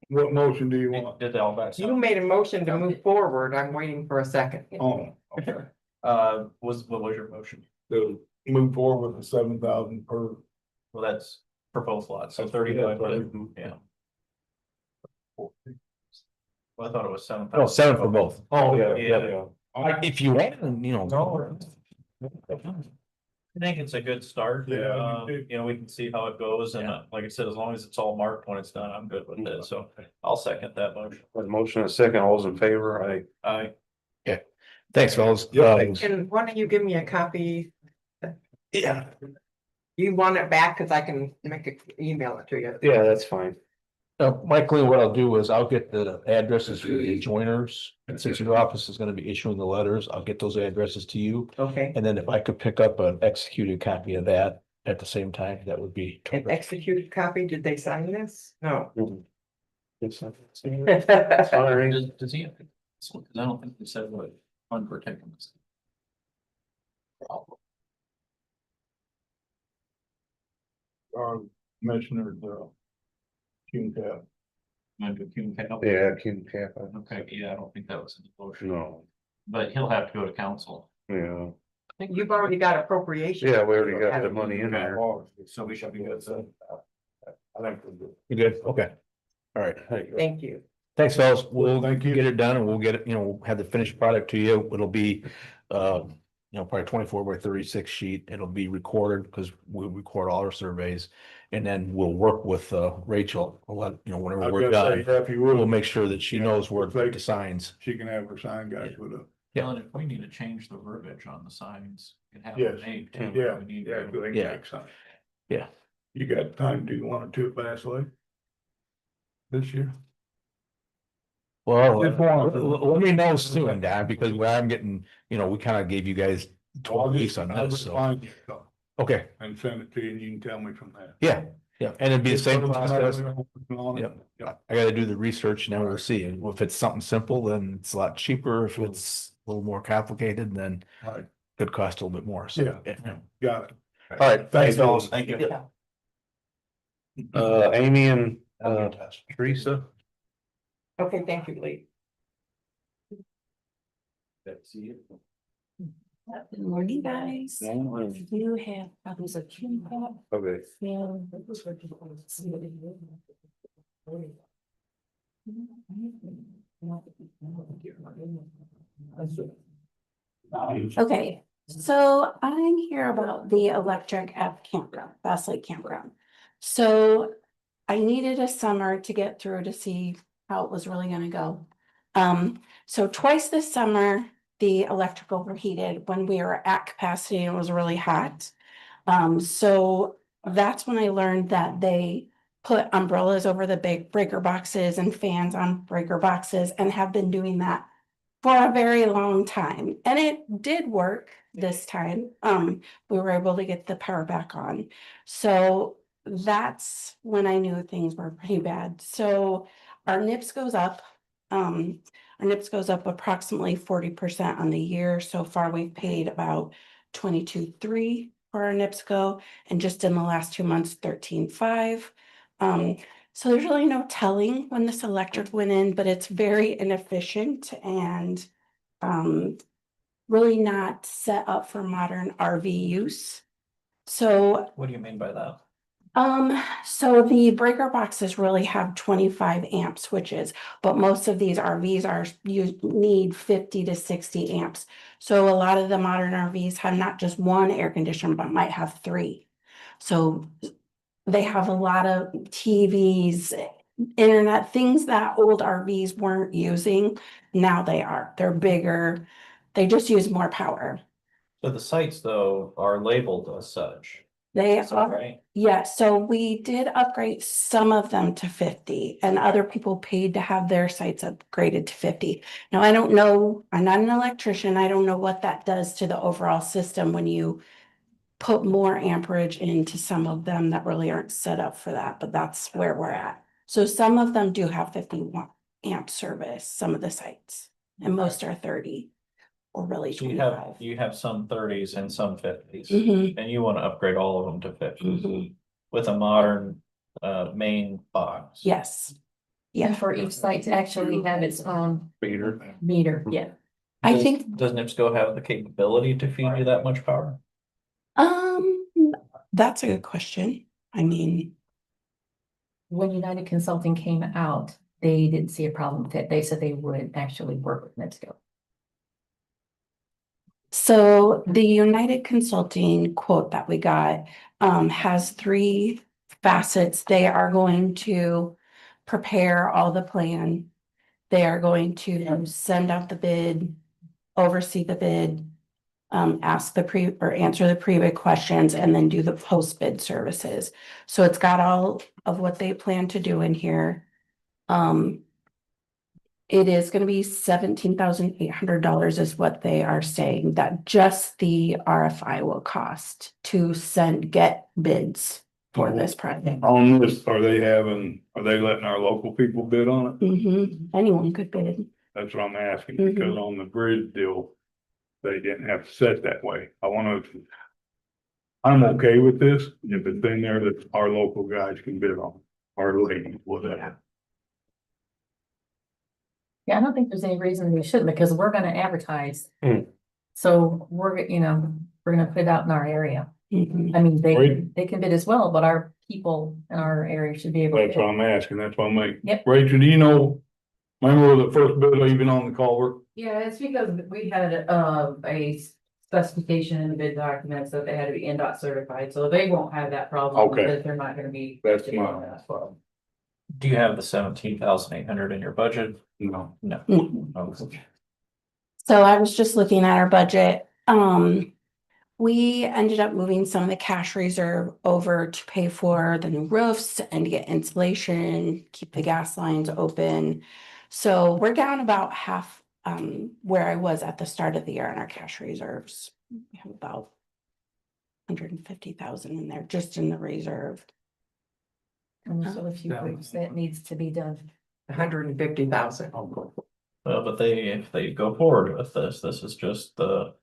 S12: What motion do you want?
S7: Did all that?
S3: You made a motion to move forward. I'm waiting for a second.
S12: Oh, okay.
S7: What was your motion?
S12: To move forward with the 7,000 per.
S7: Well, that's for both lots, so
S12: That's
S7: 35,
S12: for-
S7: yeah. Well, I thought it was 7.
S2: Oh, 7 for both.
S12: Oh,
S7: Yeah.
S2: If you want, you know.
S7: I think it's a good start.
S12: Yeah, me too.
S7: You know, we can see how it goes, and like I said, as long as it's all marked when it's done, I'm good with it, so I'll second that motion.
S13: Motion and second, all those in favor,
S7: I,
S2: Thanks, fellas.
S3: And why don't you give me a copy?
S2: Yeah.
S3: You want it back? Cause I can email it to you.
S13: yeah, that's fine.
S2: Michael, what I'll do is I'll get the addresses for the adjoiners, and since your office is gonna be issuing the letters, I'll get those addresses to you.
S3: Okay.
S2: And then if I could pick up an executed copy of that at the same time, that would be.
S3: An
S2: terrific.
S3: executed copy? Did they sign this? No.
S13: It's fine.
S7: does he? Because I don't think they said what unprotected was.
S12: Our commissioner, June Cap.
S13: Yeah, King Cap.
S7: Okay, yeah, I don't think that was in the motion,
S13: No,
S7: but he'll have to go to council.
S13: yeah,
S3: You've already got appropriation.
S13: yeah, we already got the money in there.
S7: So we should be good, so.
S12: I think we're good.
S2: You good? Okay. All right.
S3: Thank you.
S2: Thanks, fellas. We'll
S12: Thank you.
S2: get it done and we'll get it, we'll have the finished product to you. It'll be, probably 24 by 36 sheet. It'll be recorded because we record all our surveys. And then we'll work with, Rachel, we'll let,
S12: I
S2: whenever
S12: was
S2: we're
S12: gonna say,
S2: done,
S12: if you
S2: we'll
S12: would,
S2: make sure that she knows where to put the signs.
S12: she can have her sign guys with her.
S2: Yeah.
S7: And if we need to change the verbiage on the signs, we can have
S12: Yes.
S7: it made too.
S12: Yeah,
S7: We need
S12: yeah,
S7: to-
S12: 'cause they can
S2: Yeah.
S12: make signs.
S2: Yeah.
S12: You got time to do 1 or 2 at Bass Lake? This year?
S2: Well,
S12: Just one.
S2: let me know soon, Dan, because where I'm getting, we kind of gave you guys
S12: I'll
S2: 12 weeks
S12: just,
S2: on
S12: I'll
S2: this,
S12: just
S2: so.
S12: find you
S2: Okay,
S12: and send it to you and you can tell me from there.
S2: yeah, and it'd be the same process.
S12: On it.
S2: Yep. I gotta do the research and then we'll see. And if it's something simple, then it's a lot cheaper. If it's a little more complicated, then
S12: Right.
S2: it could cost a little bit more. So,
S12: Yeah. Got it.
S2: All right, thanks, fellas.
S7: Thank you.
S13: Amy and, Teresa.
S3: Okay, thank you, Lee.
S4: Good morning, guys. You have copies of Q-Cap.
S13: Okay.
S14: Okay, so I'm here about the electric at the campground, Bass Lake Campground. So I needed a summer to get through to see how it was really gonna go. So twice this summer, the electric overheated when we were at capacity and it was really hot. So that's when I learned that they put umbrellas over the big breaker boxes and fans on breaker boxes and have been doing that for a very long time. And it did work this time. We were able to get the power back on. So that's when I knew things were pretty bad. So our NIPS goes up. Our NIPS goes up approximately 40% on the year. So far, we've paid about 22.3 for our NIPS go, and just in the last 2 months, 13.5. So there's really no telling when this electric went in, but it's very inefficient and really not set up for modern RV use. So
S7: What do you mean by that?
S14: so the breaker boxes really have 25 amp switches, but most of these RVs need 50 to 60 amps. So a lot of the modern RVs have not just one air conditioner, but might have 3. So they have a lot of TVs, internet, things that old RVs weren't using. Now they are. They're bigger. They just use more power.
S7: So the sites though are labeled as such.
S14: They
S7: Is that
S14: are.
S7: right?
S14: Yeah, so we did upgrade some of them to 50 and other people paid to have their sites upgraded to 50. Now, I don't know, I'm not an electrician. I don't know what that does to the overall system when you put more amperage into some of them that really aren't set up for that, but that's where we're at. So some of them do have 51 amp service, some of the sites, and most are 30 or really
S7: So you
S14: 25.
S7: have some thirties and some fifties,
S14: Mhm,
S7: and you want to upgrade all of them to fifties
S14: mhm.
S7: with a modern main box.
S14: Yes.
S4: And
S14: Yeah,
S4: for each site to actually have its own
S7: Meter.
S4: meter, yeah.
S14: I think,
S7: Does NIPSCO have the capability to feed you that much power?
S14: um, that's a good question. I mean,
S4: When United Consulting came out, they didn't see a problem with it. They said they would actually work with NIPSCO.
S14: so the United Consulting quote that we got has 3 facets. They are going to prepare all the plan. They are going to send out the bid, oversee the bid, ask the or answer the pre-bid questions, and then do the post-bid services. So it's got all of what they plan to do in here. It is gonna be $17,800 is what they are saying, that just the RFI will cost to get bids for this project.
S12: On this, are they letting our local people bid on it?
S14: Anyone could bid.
S12: That's what I'm asking, because on the bridge deal, they didn't have to set that way. I'm okay with this, if it's in there that our local guys can bid on, our ladies, whatever.
S4: Yeah, I don't think there's any reason we shouldn't, because we're gonna advertise.
S13: Hmm.
S4: So we're gonna put it out in our area.
S14: Mhm.
S4: I mean,
S12: Right.
S4: they can bid as well, but our people in our area should be able
S12: That's what
S4: to.
S12: I'm asking, that's what I'm like.
S4: Yep.
S12: Rachel, do you know, remember the first bid even on the culvert?
S4: Yeah, it's because we had a specification in the bid documents that they had to be NDOT certified, so they won't have that problem.
S12: Okay.
S4: Because they're not gonna be.
S12: That's my problem.
S7: Do you have the 17,800 in your budget?
S12: No.
S7: No.
S14: Mhm.
S7: Okay.
S14: So I was just looking at our budget. We ended up moving some of the cash reserve over to pay for the new roofs and to get insulation, keep the gas lines open. So we're down about half where I was at the start of the year on our cash reserves. We have about 150,000 in there just in the reserve.
S4: And so if you, that needs to be done.
S3: 150,000.
S7: But if they go forward with this is just the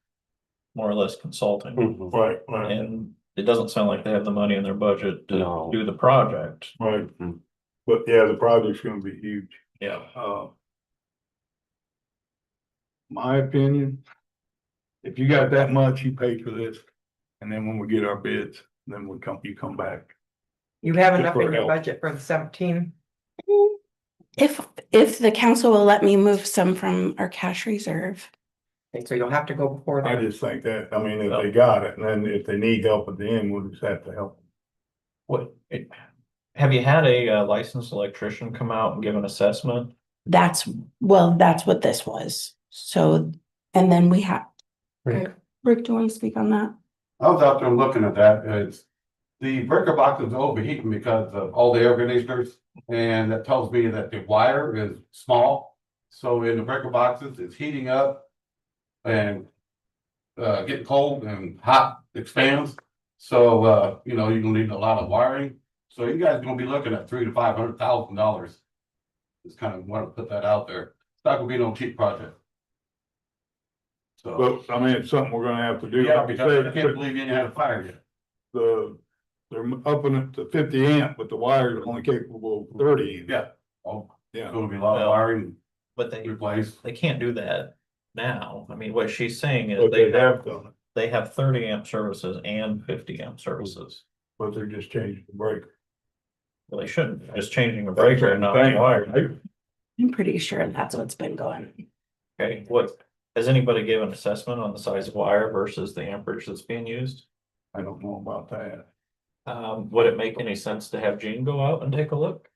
S7: more or less consulting.
S12: Right, right,
S7: And it doesn't sound like they have the money in their budget to
S13: No.
S7: do the project.
S12: right. But yeah, the project's gonna be huge.
S7: Yeah.
S12: My opinion, if you got that much, you pay for this. And then when we get our bids, then you come back.
S3: You have
S12: Just
S3: enough
S12: for
S3: in your
S12: help.
S3: budget for the 17?
S14: If the council will let me move some from our cash reserve.
S3: Okay, so you'll have to go before
S12: I
S3: that.
S12: just think that, I mean, if they got it, and then if they need help at the end, we'll just have to help.
S7: Have you had a licensed electrician come out and give an assessment?
S14: That's what this was. So, and then we have.
S13: Rick.
S14: Rick, do you want to speak on that?
S15: I was out there looking at that, the breaker box is overheating because of all the air conditioners. And that tells me that the wire is small, so in the breaker boxes, it's heating up. And getting cold and hot expands, so you're gonna need a lot of wiring. So you guys are gonna be looking at $300,000 to $500,000. Just kind of want to put that out there. It's not gonna be no cheap project. So,
S12: But I mean, it's something we're gonna have to do.
S15: yeah, because I can't believe you didn't have a fire yet.
S12: They're upping it to 50 amp, but the wire is only capable of 30 amp.
S15: Yeah. Oh,
S12: Yeah.
S15: gonna be a lot of wiring
S7: But they
S15: replaced.
S7: can't do that now. I mean, what she's saying is
S12: But they have done it,
S7: they have 30 amp services and 50 amp services.
S12: but they're just changing the breaker.
S7: Well, they shouldn't, They're just changing the breaker and not the
S12: Thing,
S7: wire.
S12: right?
S14: I'm pretty sure that's what's been going.
S7: Okay, has anybody given an assessment on the size of wire versus the amperage that's being used?
S12: I don't know about that.
S7: Would it make any sense to have Gene go out and take a look?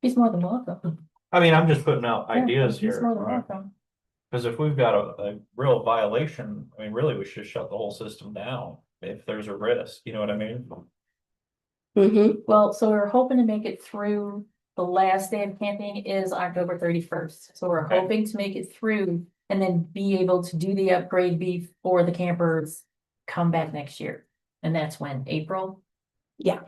S4: He's more than welcome.
S7: I mean, I'm just putting out
S4: Yeah,
S7: ideas
S4: He's
S7: here.
S4: more than welcome.
S7: Because if we've got a real violation, I mean, really, we should shut the whole system down if there's a risk, you know what I mean?
S4: Well, so we're hoping to make it through, the last day of camping is October 31st. So we're hoping to make it through and then be able to do the upgrade before the campers
S16: come back next year. And that's when, April?
S14: Yeah,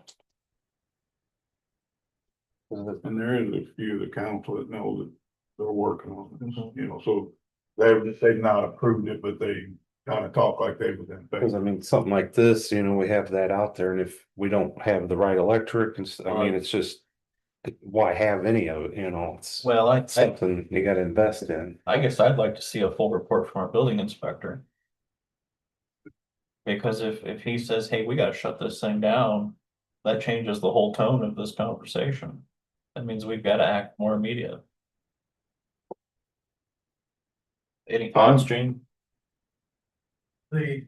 S12: And there is a few of the council that know that they're working on this, you know, so they've not approved it, but they kind of talk like they was in
S13: Cause I
S12: favor.
S13: mean, something like this, you know, we have that out there and if we don't have the right electric and, I mean, it's just. Why have any of it, you know, it's
S7: Well,
S13: something you gotta invest in.
S7: I guess I'd like to see a full report from our building inspector. Because if he says, hey, we gotta shut this thing down, that changes the whole tone of this conversation. That means we've gotta act more immediate. Any thoughts, Gene?
S12: I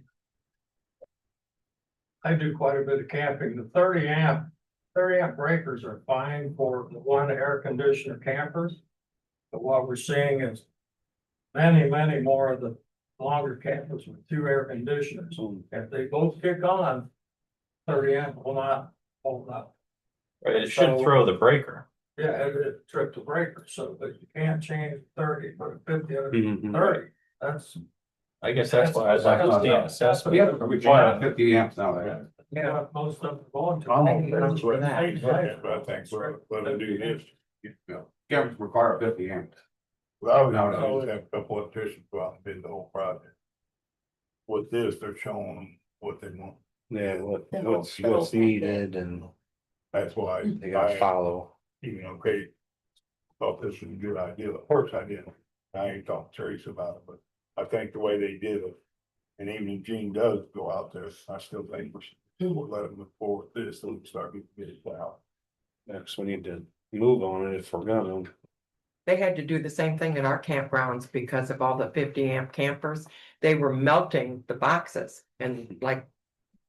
S12: do quite a bit of camping. The 30 amp breakers are fine for the one air conditioner campers. But what we're seeing is many more of the longer campers with 2 air conditioners. If they both kick on, 30 amp will not hold up.
S7: It should throw the breaker.
S12: Yeah, it tripped the breaker, so but you can't change 30, put a 50 on
S13: Mhm.
S12: 30. That's.
S7: I guess that's why I'd like to see an assessment.
S15: Yeah, we require 50 amps now, right?
S12: Yeah, most of them going to. I think, but I do this.
S15: Yeah, cameras require 50 amps.
S12: Well, I would have a couple of electricians go out and bid the whole project. With this, they're showing them what they want.
S13: Yeah, what's needed and
S12: That's why
S13: they gotta follow.
S12: even okay, thought this was a good idea. Of course I didn't. I ain't talked to Teresa about it, but I think the way they did it. And even if Gene does go out there, I still think we should let them move forward with this, so we can start getting it out.
S13: Next, we need to move on it if we're gonna.
S3: They had to do the same thing in our campgrounds because of all the 50 amp campers. They were melting the boxes and like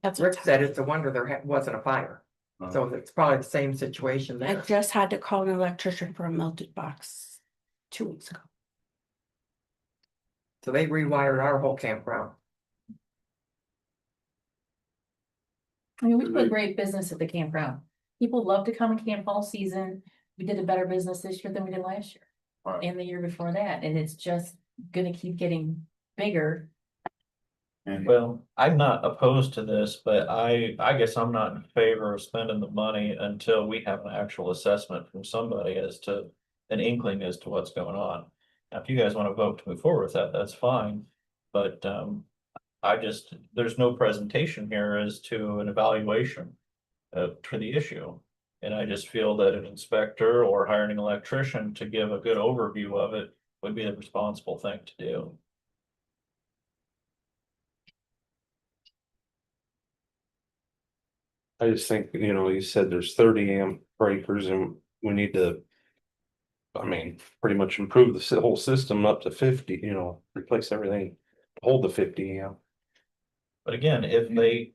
S14: that's
S3: Rick
S14: what
S3: said, it's a wonder there wasn't a fire. So it's probably the same situation
S14: I
S3: there.
S14: just had to call an electrician for a melted box 2 weeks ago.
S3: So they rewired our whole campground.
S16: I mean, we do a great business at the campground. People love to come and camp all season. We did a better business this year than we did last year.
S12: Right.
S16: And the year before that, and it's just gonna keep getting bigger.
S12: And
S7: Well, I'm not opposed to this, but I guess I'm not in favor of spending the money until we have an actual assessment from somebody as to an inkling as to what's going on. Now, if you guys want to vote to move forward with that, that's fine. But there's no presentation here as to an evaluation for the issue. And I just feel that an inspector or hiring an electrician to give a good overview of it would be the responsible thing to do.
S13: I just think, you know, you said there's 30 amp breakers and we need to. I mean, pretty much improve the whole system up to 50, you know, replace everything, to hold the 50 amp.
S7: But again, if they,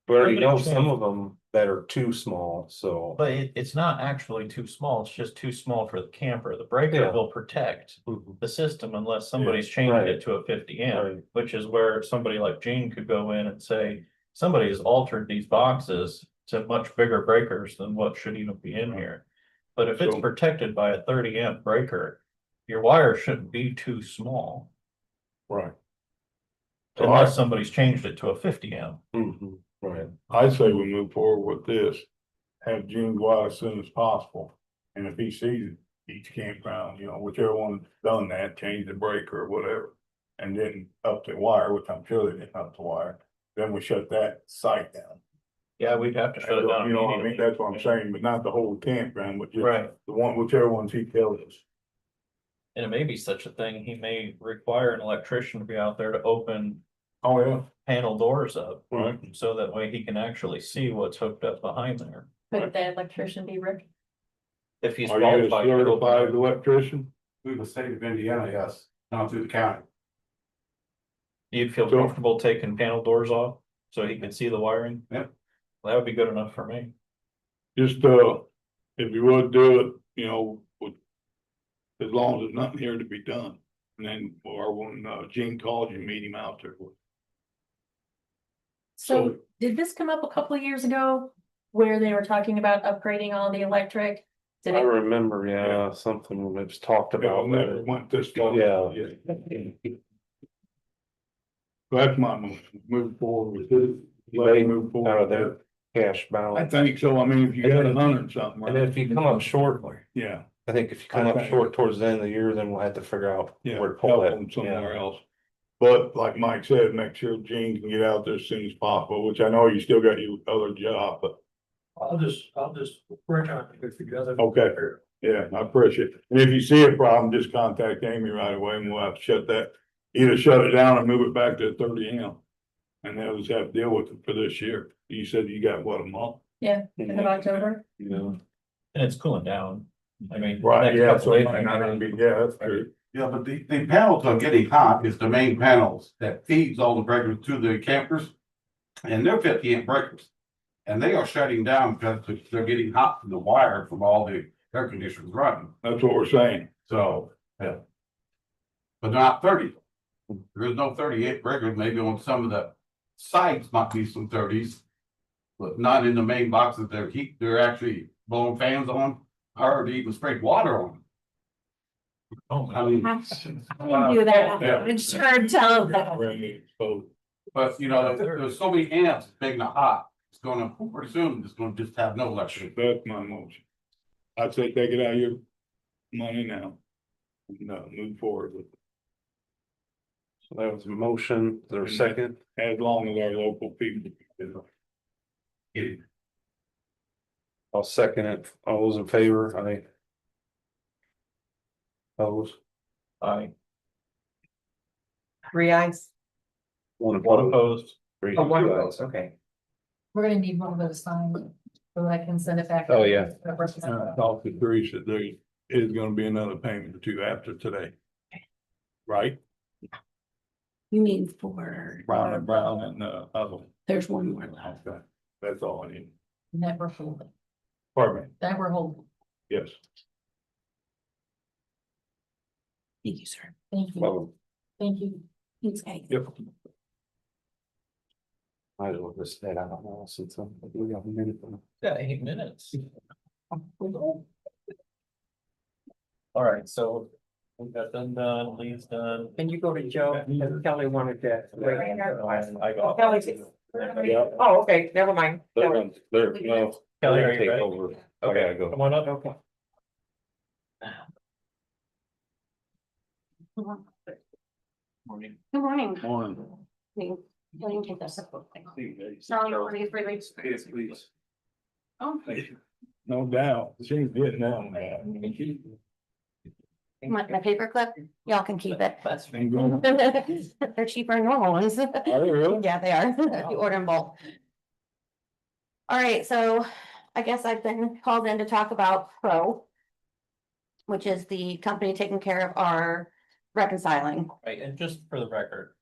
S13: We already know
S7: Somebody
S13: some
S7: change-
S13: of them that are too small, so.
S7: but it's not actually too small, it's just too small for the camper. The breaker
S13: Yeah.
S7: will protect
S13: Mhm.
S7: the system unless somebody's changing
S13: right.
S7: it to a 50 amp,
S13: Right.
S7: which is where somebody like Gene could go in and say, somebody has altered these boxes to much bigger breakers than what should even be in here. But if it's
S12: So-
S7: protected by a 30 amp breaker, your wire shouldn't be too small
S12: right. So
S7: unless somebody's changed it to a 50 amp.
S13: Mhm. Right.
S12: I say we move forward with this, have June go out as soon as possible. And if he sees it, each campground, you know, whichever one's done that, change the breaker or whatever. And then up the wire, which I'm sure they didn't up the wire, then we shut that site down.
S7: Yeah, we'd have to shut it down
S12: You know what I mean?
S7: immediately.
S12: That's what I'm saying, but not the whole campground, but just
S7: Right.
S12: the one, whichever ones he tells us.
S7: And it may be such a thing, he may require an electrician to be out there to open
S12: Oh, yeah.
S7: panel doors up.
S12: Right.
S7: So that way he can actually see what's hooked up behind there.
S16: Could that electrician be Rick?
S7: If he's
S12: Are you a
S7: qualified. to open
S12: certified
S7: it.
S12: electrician?
S15: Through the state of Indiana, yes, not through the county.
S7: You'd feel
S12: So-
S7: comfortable taking panel doors off so he can see the wiring?
S15: Yep.
S7: That would be good enough for me.
S12: Just, if you would do it, you know, as long as there's nothing here to be done. And then, or when, Gene calls you, meet him out there.
S16: So did this come up a couple of years ago where they were talking about upgrading all the electric? Did
S13: I
S16: it?
S13: remember, yeah, something that was talked about.
S12: Never went this far.
S13: Yeah.
S12: That's my motion, move forward with this. Let it move
S13: Out of
S12: forward.
S13: their cash
S12: I
S13: balance.
S12: think so. I mean, if you
S13: And
S12: got
S13: then-
S12: 100 something.
S13: And then if you come up short,
S12: Yeah,
S13: I think if you come
S12: I
S13: up
S12: think-
S13: short towards the end of the year, then we'll have to figure out
S12: yeah,
S13: where to
S12: help
S13: pull
S12: them
S13: it.
S12: somewhere
S13: Yeah.
S12: else. But like Mike said, make sure Gene can get out there as soon as possible, which I know you still got your other job, but.
S7: I'll just work on it together.
S12: Okay, yeah, I appreciate it. And if you see a problem, just contact Amy right away and we'll have to shut that, either shut it down or move it back to 30 AM. And they'll just have to deal with it for this year. You said you got what, a month?
S16: Yeah, end of October.
S12: Yeah.
S7: And it's cooling down. I mean.
S12: Right,
S7: next
S12: yeah,
S7: couple
S12: so it
S7: days,
S12: might not even be, yeah, that's true.
S15: Yeah, but the panels are getting hot, it's the main panels that feeds all the breakers to the campers. And they're 50 amp breakers. And they are shutting down because they're getting hot from the wire from all the air conditioners running,
S12: That's what we're saying.
S15: so, yeah. But not 30. There is no 38 breakers, maybe on some of the sides might be some 30s. But not in the main boxes, they're actually blowing fans on, or even sprayed water on.
S7: Oh,
S15: I mean,
S14: I didn't do that. I just heard tell them that.
S12: So,
S15: but you know, there's so many amps, it's big and hot, it's gonna, pretty soon, it's gonna just have no electricity.
S12: that's my motion. I'd say take it out of your money now. No, move forward with it.
S13: So that was a motion. Is there a second?
S12: As long as our local people.
S13: I'll second it. All those in favor? Aye. Opposed?
S7: Aye.
S3: 3 eyes.
S13: One
S7: One
S13: opposed.
S7: opposed.
S13: Three
S3: Oh, one of
S13: ayes.
S3: those, okay.
S16: We're gonna need one of those signed so that I can send it back.
S13: Oh, yeah.
S12: Talk to Teresa, there is gonna be another payment or two after today. Right?
S14: You mean for,
S12: Brown and other.
S14: there's one more left.
S12: Okay, that's all I need.
S16: That we're holding,
S12: Pardon me,
S16: that we're holding.
S12: yes.
S14: Thank you, sir.
S16: Thank you,
S13: Well,
S16: thank you.
S14: Thanks, guys.
S12: Yep.
S13: might as well just say, I don't know, since we got a minute.
S7: Yeah, 8 minutes. All right, so we got them done, Lee's done.
S3: Can you go to Joe? Kelly wanted to.
S7: I got.
S3: Kelly.
S13: Yeah.
S3: Oh, okay, never mind.
S13: They're, no,
S7: Kelly, are
S13: they're
S7: you
S13: take
S7: ready?
S13: over. I
S7: Okay,
S13: gotta go.
S7: come on up.
S3: Okay.
S7: Morning.
S14: Good morning.
S12: On.
S14: You can take this.
S7: Please.
S14: No, you're ready for me.
S7: Please.
S14: Oh,
S12: No doubt, she's getting down.
S14: my paper clip, y'all can keep it.
S7: That's.
S14: They're cheaper than normal ones.
S12: Are they really?
S14: Yeah, they are. If you order in bulk. All right, so I guess I've been called in to talk about Pro, which is the company taking care of our reconciling.
S7: Right, and just for the record,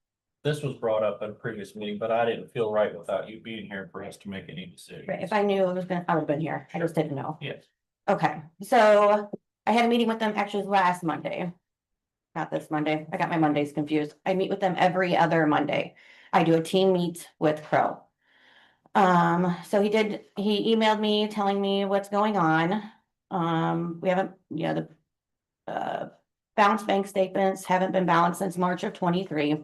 S7: this was brought up at a previous meeting, but I didn't feel right without you being here for us to make any decisions.
S14: If I knew it was gonna, I would have been here. I just didn't know.
S7: Yes.
S14: Okay, so I had a meeting with them actually last Monday. Not this Monday. I got my Mondays confused. I meet with them every other Monday. I do a team meet with Crow. So he emailed me telling me what's going on. We haven't, the balanced bank statements haven't been balanced since March of 23.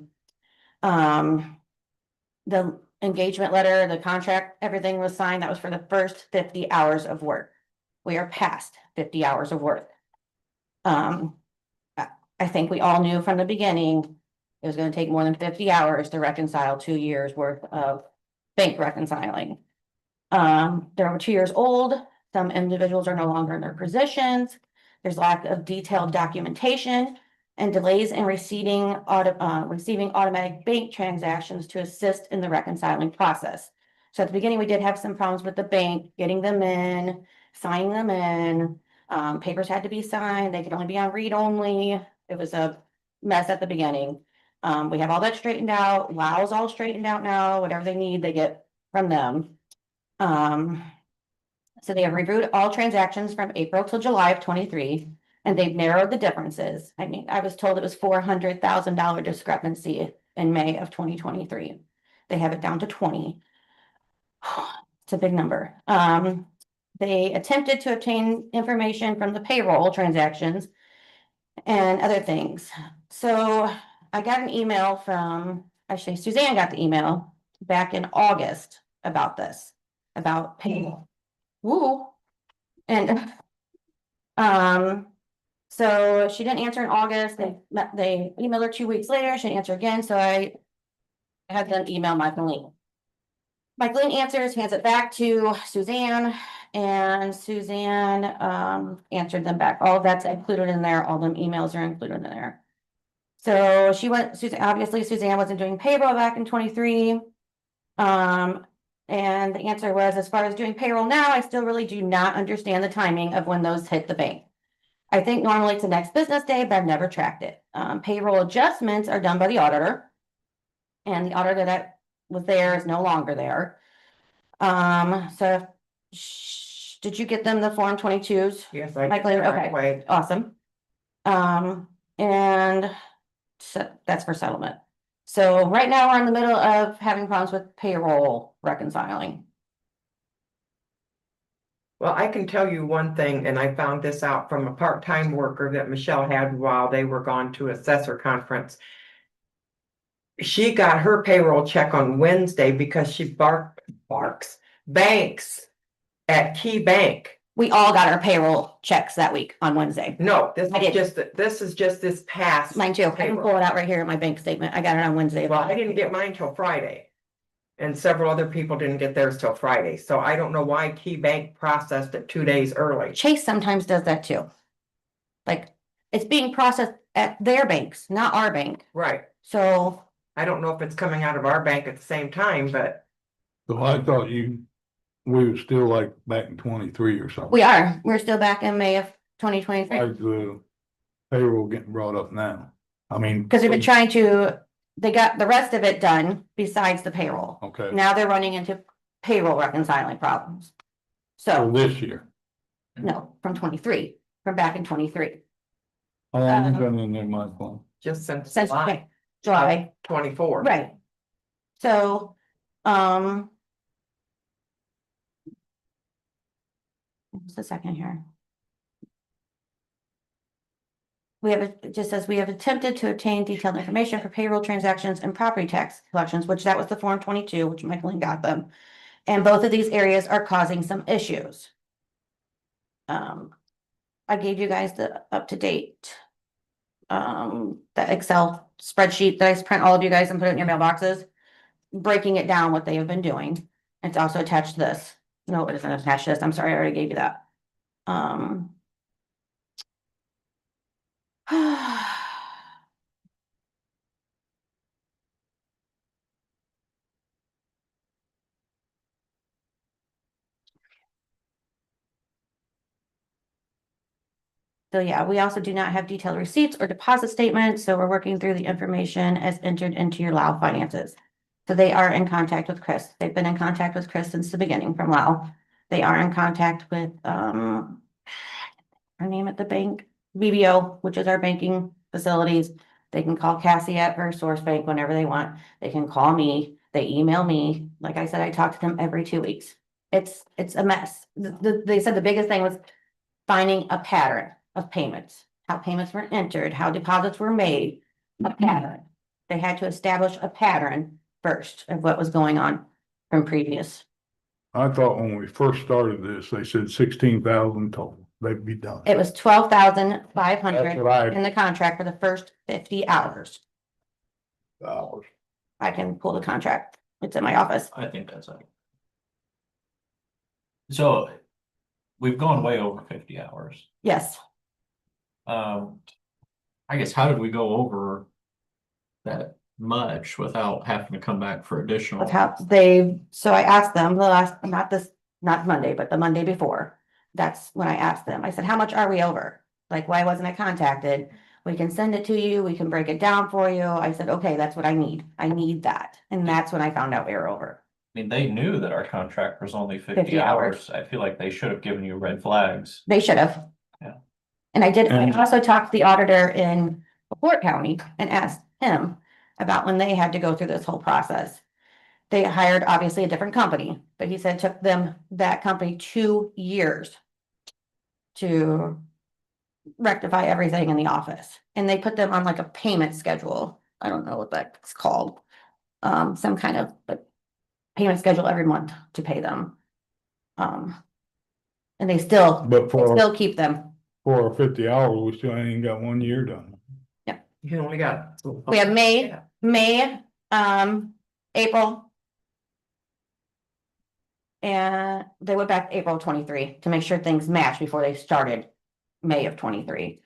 S14: The engagement letter, the contract, everything was signed. That was for the first 50 hours of work. We are past 50 hours of work. I think we all knew from the beginning it was going to take more than 50 hours to reconcile 2 years worth of bank reconciling. They're over 2 years old. Some individuals are no longer in their positions. There's lack of detailed documentation and delays in receiving automatic bank transactions to assist in the reconciling process. So at the beginning, we did have some problems with the bank, getting them in, signing them in. Papers had to be signed. They could only be on read only. It was a mess at the beginning. We have all that straightened out. WOW's all straightened out now. Whatever they need, they get from them. So they have reviewed all transactions from April till July of 23, and they've narrowed the differences. I mean, I was told it was $400,000 discrepancy in May of 2023. They have it down to 20. It's a big number. They attempted to obtain information from the payroll transactions and other things. So I got an email from
S8: actually Suzanne got the email back in August about this, about payroll. Woo. And so she didn't answer in August. They emailed her 2 weeks later. She didn't answer again. So I had them email Michaeline. Michaeline answers, hands it back to Suzanne, and Suzanne answered them back. All of that's included in there. All them emails are included in there. So she went, obviously Suzanne wasn't doing payroll back in 23. And the answer was, as far as doing payroll now, I still really do not understand the timing of when those hit the bank. I think normally it's the next business day, but I've never tracked it. Payroll adjustments are done by the auditor. And the auditor that was there is no longer there. So did you get them the Form 22s?
S3: Yes, I.
S8: Michaeline, okay,
S3: Way.
S8: awesome. And so that's for settlement. So right now we're in the middle of having problems with payroll reconciling.
S3: Well, I can tell you one thing, and I found this out from a part-time worker that Michelle had while they were gone to assessor conference. She got her payroll check on Wednesday because she banks at Key Bank.
S8: We all got our payroll checks that week on Wednesday.
S3: No,
S8: I did.
S3: this is just this past.
S8: Mine too. I can pull it out right here in my bank statement. I got it on Wednesday.
S3: Well, I didn't get mine till Friday. And several other people didn't get theirs till Friday. So I don't know why Key Bank processed it 2 days early.
S8: Chase sometimes does that too. Like, it's being processed at their banks, not our bank.
S3: Right.
S8: So
S3: I don't know if it's coming out of our bank at the same time, but
S12: So I thought we were still like back in 23 or something.
S8: we are. We're still back in May of 2023.
S12: Why is the payroll getting brought up now? I mean.
S8: Because they've been trying to, they got the rest of it done besides the payroll.
S12: Okay,
S8: Now they're running into payroll reconciling problems.
S12: so
S8: So,
S12: this year,
S8: no, from 23, from back in 23.
S12: how long has it been in there, Michael?
S3: just since
S8: Since July.
S3: 24.
S8: Right. So, just a second here. It just says we have attempted to obtain detailed information for payroll transactions and property tax collections, which that was the Form 22, which Michaeline got them. And both of these areas are causing some issues. I gave you guys the up-to-date the Excel spreadsheet that I print all of you guys and put it in your mailboxes, breaking it down what they have been doing. It's also attached to this. No, it isn't attached to this. I'm sorry, I already gave you that. So yeah, we also do not have detailed receipts or deposit statements, so we're working through the information as entered into your Lao finances. So they are in contact with Chris. They've been in contact with Chris since the beginning from Lao. They are in contact with her name at the bank, BBO, which is our banking facilities. They can call Cassie at her source bank whenever they want. They can call me, they email me. Like I said, I talk to them every 2 weeks. It's a mess. They said the biggest thing was finding a pattern of payments, how payments were entered, how deposits were made, a pattern. They had to establish a pattern first of what was going on from previous.
S12: I thought when we first started this, they said 16,000 total, they'd be done.
S8: It was 12,500
S12: That's what I-
S8: in the contract for the first 50 hours.
S12: Hours.
S8: I can pull the contract. It's in my office.
S7: I think that's it. So we've gone way over 50 hours.
S8: Yes.
S7: I guess how did we go over that much without having to come back for additional?
S8: So I asked them not Monday, but the Monday before. That's when I asked them. I said, how much are we over? Like, why wasn't I contacted? We can send it to you. We can break it down for you. I said, okay, that's what I need. I need that. And that's when I found out we were over.
S7: I mean, they knew that our contract was only
S8: 50
S7: 50
S8: hours.
S7: hours. I feel like they should have given you red flags.
S8: They should have.
S7: Yeah.
S8: And I
S12: And-
S8: also talked to the auditor in Fort County and asked him about when they had to go through this whole process. They hired obviously a different company, but he said it took them, that company, 2 years to rectify everything in the office. And they put them on like a payment schedule. I don't know what that's called. some kind of payment schedule every month to pay them. And they still
S12: But for
S8: keep them.
S12: 50 hours, we still ain't even got 1 year done.
S3: You only got.
S8: We have May, April. And they went back April 23 to make sure things match before they started May of 23.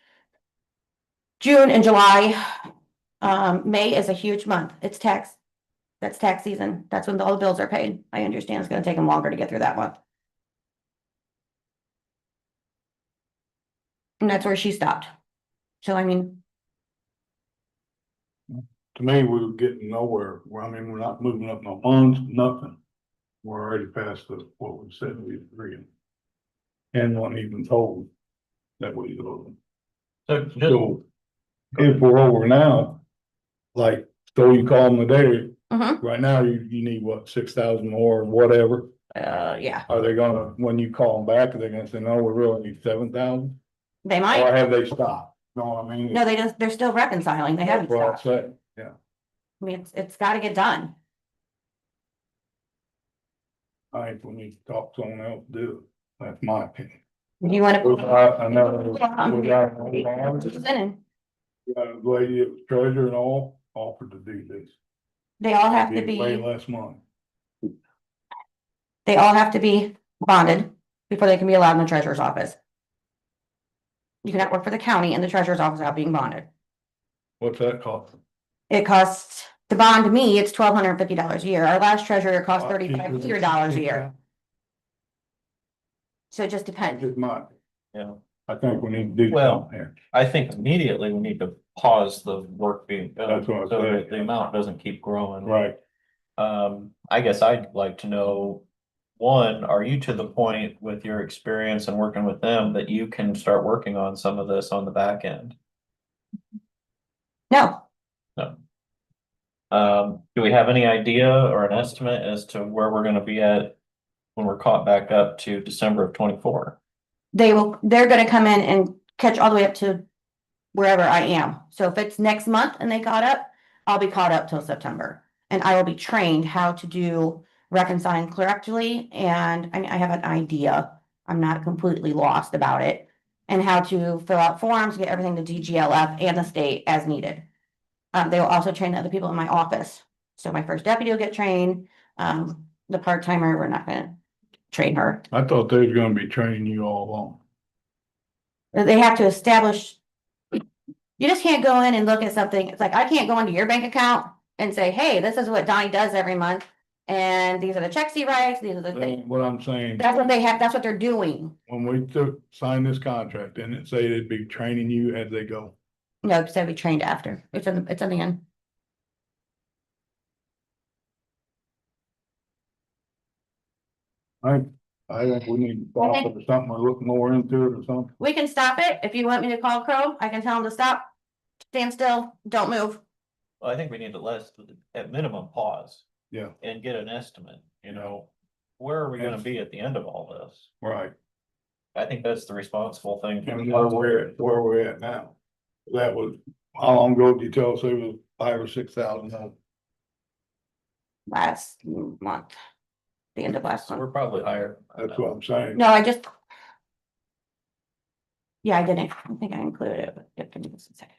S8: June and July, May is a huge month. It's tax. That's tax season. That's when all the bills are paid. I understand it's gonna take them longer to get through that month. And that's where she stopped. So I mean,
S12: To me, we were getting nowhere. Well, I mean, we're not moving up no funds, nothing. We're already past what we said we agreed. And one even told that we go.
S7: So just,
S12: So if we're over now, like, so you call them today, right now, you need what, 6,000 more or whatever?
S8: yeah,
S12: Are they gonna, when you call them back, are they gonna say, no, we really need 7,000?
S8: they
S12: Or
S8: might.
S12: have they stopped? No, what I mean.
S8: No, they're still reconciling. They haven't
S12: That's what I
S8: stopped.
S12: said, yeah.
S8: I mean, it's gotta get done.
S12: I think we need to talk to someone else to do it. That's my opinion.
S8: You wanna?
S12: I know. We got
S8: Sending.
S12: a lady that was treasurer and all offered to do this.
S8: They all have to
S12: Way
S8: be,
S12: less money.
S8: they all have to be bonded before they can be allowed in the treasurer's office. You cannot work for the county and the treasurer's office without being bonded.
S12: What's that cost?
S8: It costs, to bond me, it's $1,250 a year. Our last treasurer cost $3,500 a year. So it just depends.
S12: Just mine.
S7: yeah,
S12: I think we need to do
S7: Well-
S12: something here.
S7: I think immediately we need to pause the work being done.
S12: That's what I'm
S7: So
S12: saying.
S7: that the amount doesn't keep growing.
S12: Right.
S7: I guess I'd like to know, one, are you to the point with your experience and working with them that you can start working on some of this on the back end?
S8: No,
S7: No. Do we have any idea or an estimate as to where we're gonna be at when we're caught back up to December of 24?
S8: they're gonna come in and catch all the way up to wherever I am. So if it's next month and they caught up, I'll be caught up till September. And I will be trained how to do reconciling correctly. And I mean, I have an idea. I'm not completely lost about it. And how to fill out forms, get everything to DGLF and the state as needed. They will also train the other people in my office. So my first deputy will get trained. The part-timer, we're not gonna train her.
S12: I thought they was gonna be training you all along.
S8: They have to establish. You just can't go in and look at something. It's like, I can't go into your bank account and say, hey, this is what Donnie does every month. And these are the checks he writes, these are the things.
S12: What I'm saying,
S8: That's what they have, that's what they're doing.
S12: when we signed this contract, didn't it say they'd be training you as they go?
S8: No, because they'll be trained after. It's in the end.
S12: I think we need to stop it or something, or look more into it or something.
S8: We can stop it. If you want me to call Crow, I can tell them to stop. Stand still, don't move.
S7: Well, I think we need to at minimum, pause.
S12: Yeah.
S7: And get an estimate, where are we gonna be at the end of all this?
S12: Right.
S7: I think that's the responsible thing.
S12: And where we're at now. That was, how long ago did you tell us it was 5,000 or 6,000?
S8: Last month. The end of last
S7: So
S8: month.
S7: we're probably higher.
S12: That's what I'm saying.
S8: No, I just. Yeah, I didn't. I think I included it, but give me just a second.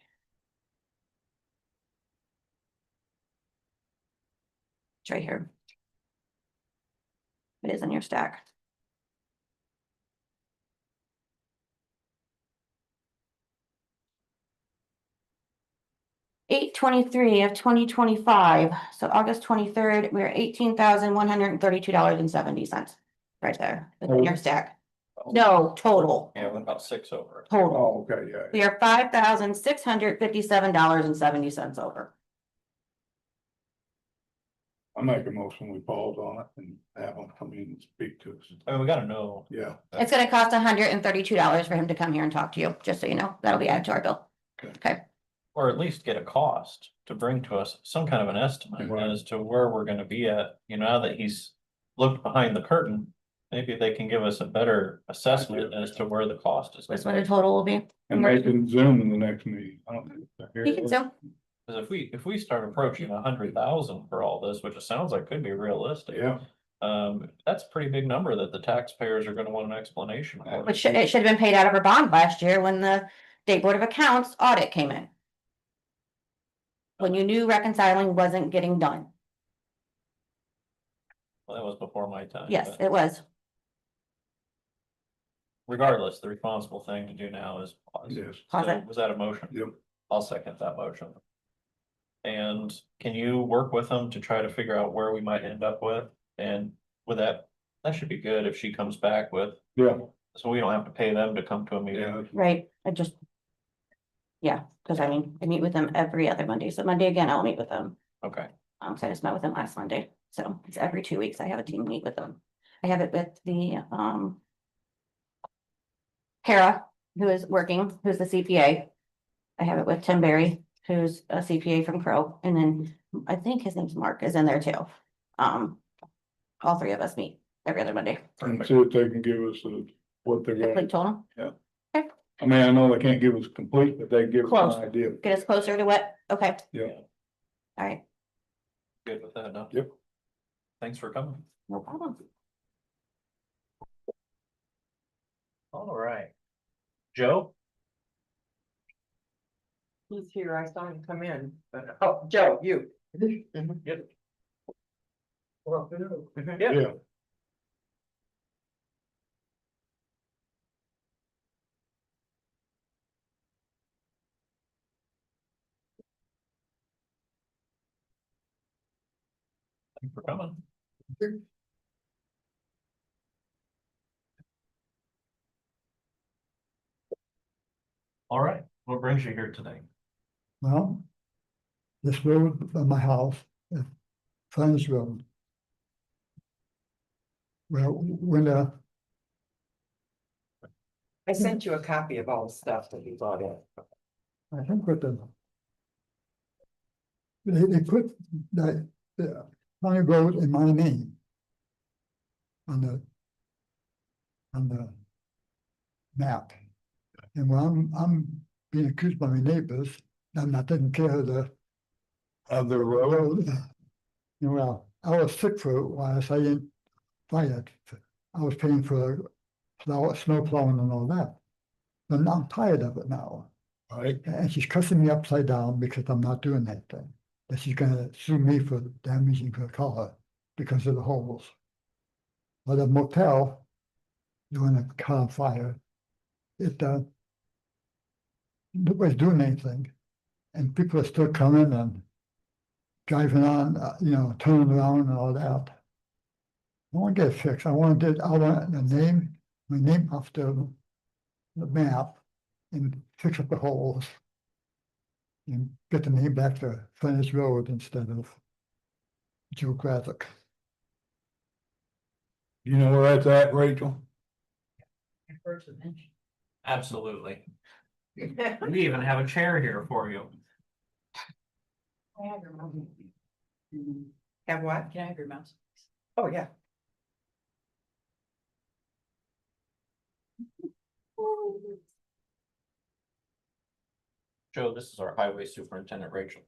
S8: It's right here. It is in your stack. $8/23 of 2025, so August 23rd, we're $18,132.70. Right there, it's in your stack. No, total,
S7: Yeah, we're about 6 over.
S8: total.
S12: Oh, okay, yeah.
S8: We are $5,657.70 over.
S12: I make a motion, we pause on it and have them come in and speak to us.
S7: I mean, we gotta know.
S12: Yeah.
S8: It's gonna cost $132 for him to come here and talk to you, just so you know, that'll be added to our bill. Okay,
S7: Or at least get a cost to bring to us some kind of an estimate
S12: Right.
S7: as to where we're gonna be at, now that he's looked behind the curtain. Maybe they can give us a better assessment as to where the cost is.
S8: that's what the total will be.
S12: And they can Zoom in the next meeting. I don't think.
S8: You can zoom.
S7: Cause if we start approaching 100,000 for all this, which it sounds like could be realistic.
S12: Yeah.
S7: That's a pretty big number that the taxpayers are gonna want an explanation for.
S8: Which it should have been paid out of our bond last year when the State Board of Accounts audit came in. When you knew reconciling wasn't getting done.
S7: Well, that was before my time.
S8: Yes,
S7: but
S8: it was.
S7: Regardless, the responsible thing to do now is pause.
S12: Yes.
S8: Pause
S7: So
S8: it.
S7: was that a motion?
S12: Yep.
S7: I'll second that motion. And can you work with them to try to figure out where we might end up with? And with that, that should be good if she comes back with,
S12: Yeah.
S7: so we don't have to pay them to come to a meeting.
S12: Yeah.
S8: Right, I just. Yeah, because I mean, I meet with them every other Monday, so Monday again, I'll meet with them.
S7: Okay,
S8: So I just met with them last Monday, so it's every 2 weeks I have a team meet with them. I have it with the, Kara, who is working, who's the CPA. I have it with Tim Berry, who's a CPA from Crow, and then I think his name's Mark is in there too. All three of us meet every other Monday.
S12: And see if they can give us what they're
S8: Complete
S12: going.
S8: total,
S12: I mean, I know they can't give us complete, but they give us
S8: Close.
S12: an idea.
S8: get us closer to what, okay,
S12: Yeah.
S8: all right,
S7: good with that, huh?
S12: Yep.
S7: Thanks for coming.
S8: no problem.
S7: All right. Joe?
S3: He's here, I saw him come in, but, oh, Joe, you.
S7: Yep.
S3: Well,
S7: Yeah.
S12: Yeah.
S7: Thanks for coming. All right, what brings you here today?
S17: Well, this road by my house, Friends Road. Well, when
S3: I sent you a copy of all the stuff that you brought in.
S17: I think with they put the county road in my name on the map. And when I'm being accused by my neighbors, I'm not taking care of the road. You know, well, I was sick for a while, so I didn't fight it. I was paying for snow plowing and all that. But now I'm tired of it now.
S12: Right.
S17: And she's cussing me upside down because I'm not doing that thing. That she's gonna sue me for damaging her car because of the holes. But a motel doing a car fire, nobody's doing anything. And people are still coming and driving on, turning around and all that. I want to get it fixed. I want my name off the map and fix up the holes. And get the name back to Furnace Road instead of geographic.
S12: You know where that's at, Rachel?
S7: Absolutely. We even have a chair here for you.
S3: I have your mouse. Have what?
S4: Can I have your mouse?
S3: Oh, yeah.
S7: Joe, this is our highway superintendent, Rachel.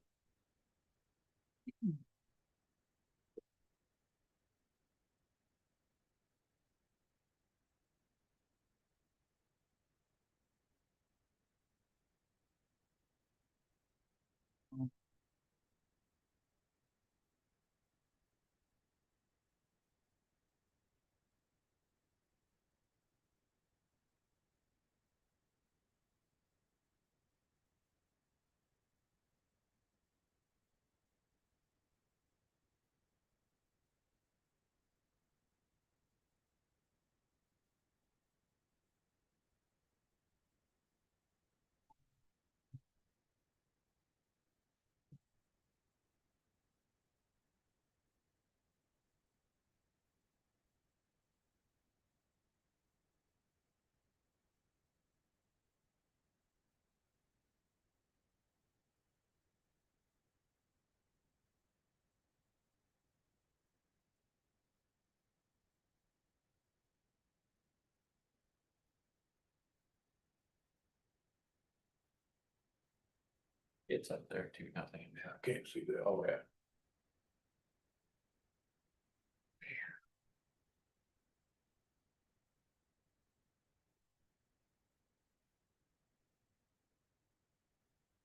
S7: It's up there too, nothing.
S12: I can't see that. Oh, yeah.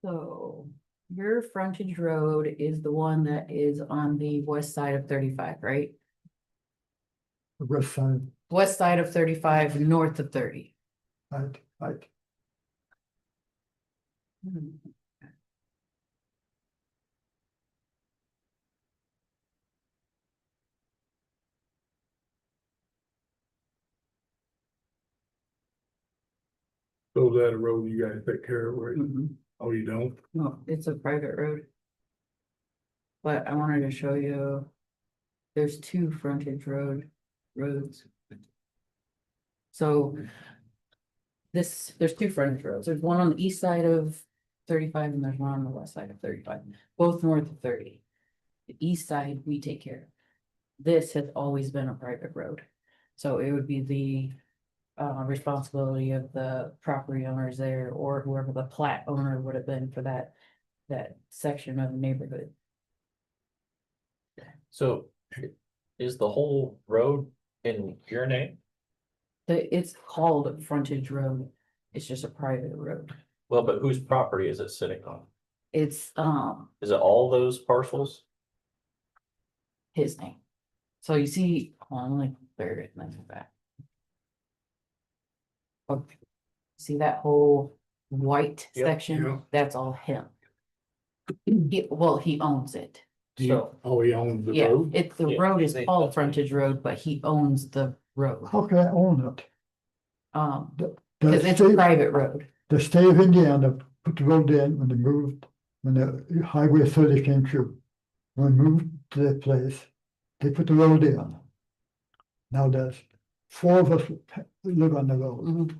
S4: So your frontage road is the one that is on the west side of 35, right?
S17: The west side,
S4: West side of 35, north of 30.
S17: right.
S12: So is that a road you guys take care of, right?
S4: Mhm.
S12: Oh, you don't?
S4: No, it's a private road. But I wanted to show you, there's two frontage roads. So there's two frontage roads. There's one on the east side of 35 and there's one on the west side of 35, both north of 30. The east side, we take care of. This has always been a private road. So it would be the responsibility of the property owners there or whoever the plat owner would have been for that section of the neighborhood.
S7: So is the whole road in your name?
S4: It's called frontage road. It's just a private road.
S7: Well, but whose property is it sitting on?
S4: It's
S7: Is it all those parcels?
S4: his name. So you see, hold on, let me clear it and then go back. Okay. See that whole white
S12: Yep,
S4: section?
S12: yeah.
S4: That's all him. Well, he owns it. So,
S12: Oh, he owns the
S4: yeah,
S12: road?
S4: the
S7: Yeah,
S4: road is
S7: they-
S4: called frontage road, but he owns the road.
S17: How can I own it?
S4: Because
S17: The
S4: it's a
S17: state,
S4: private road.
S17: the state of Indiana put the road in when they moved, when the Highway 30 came through. When we moved to that place, they put the road in. Now there's four of us live on the road.
S4: Mhm.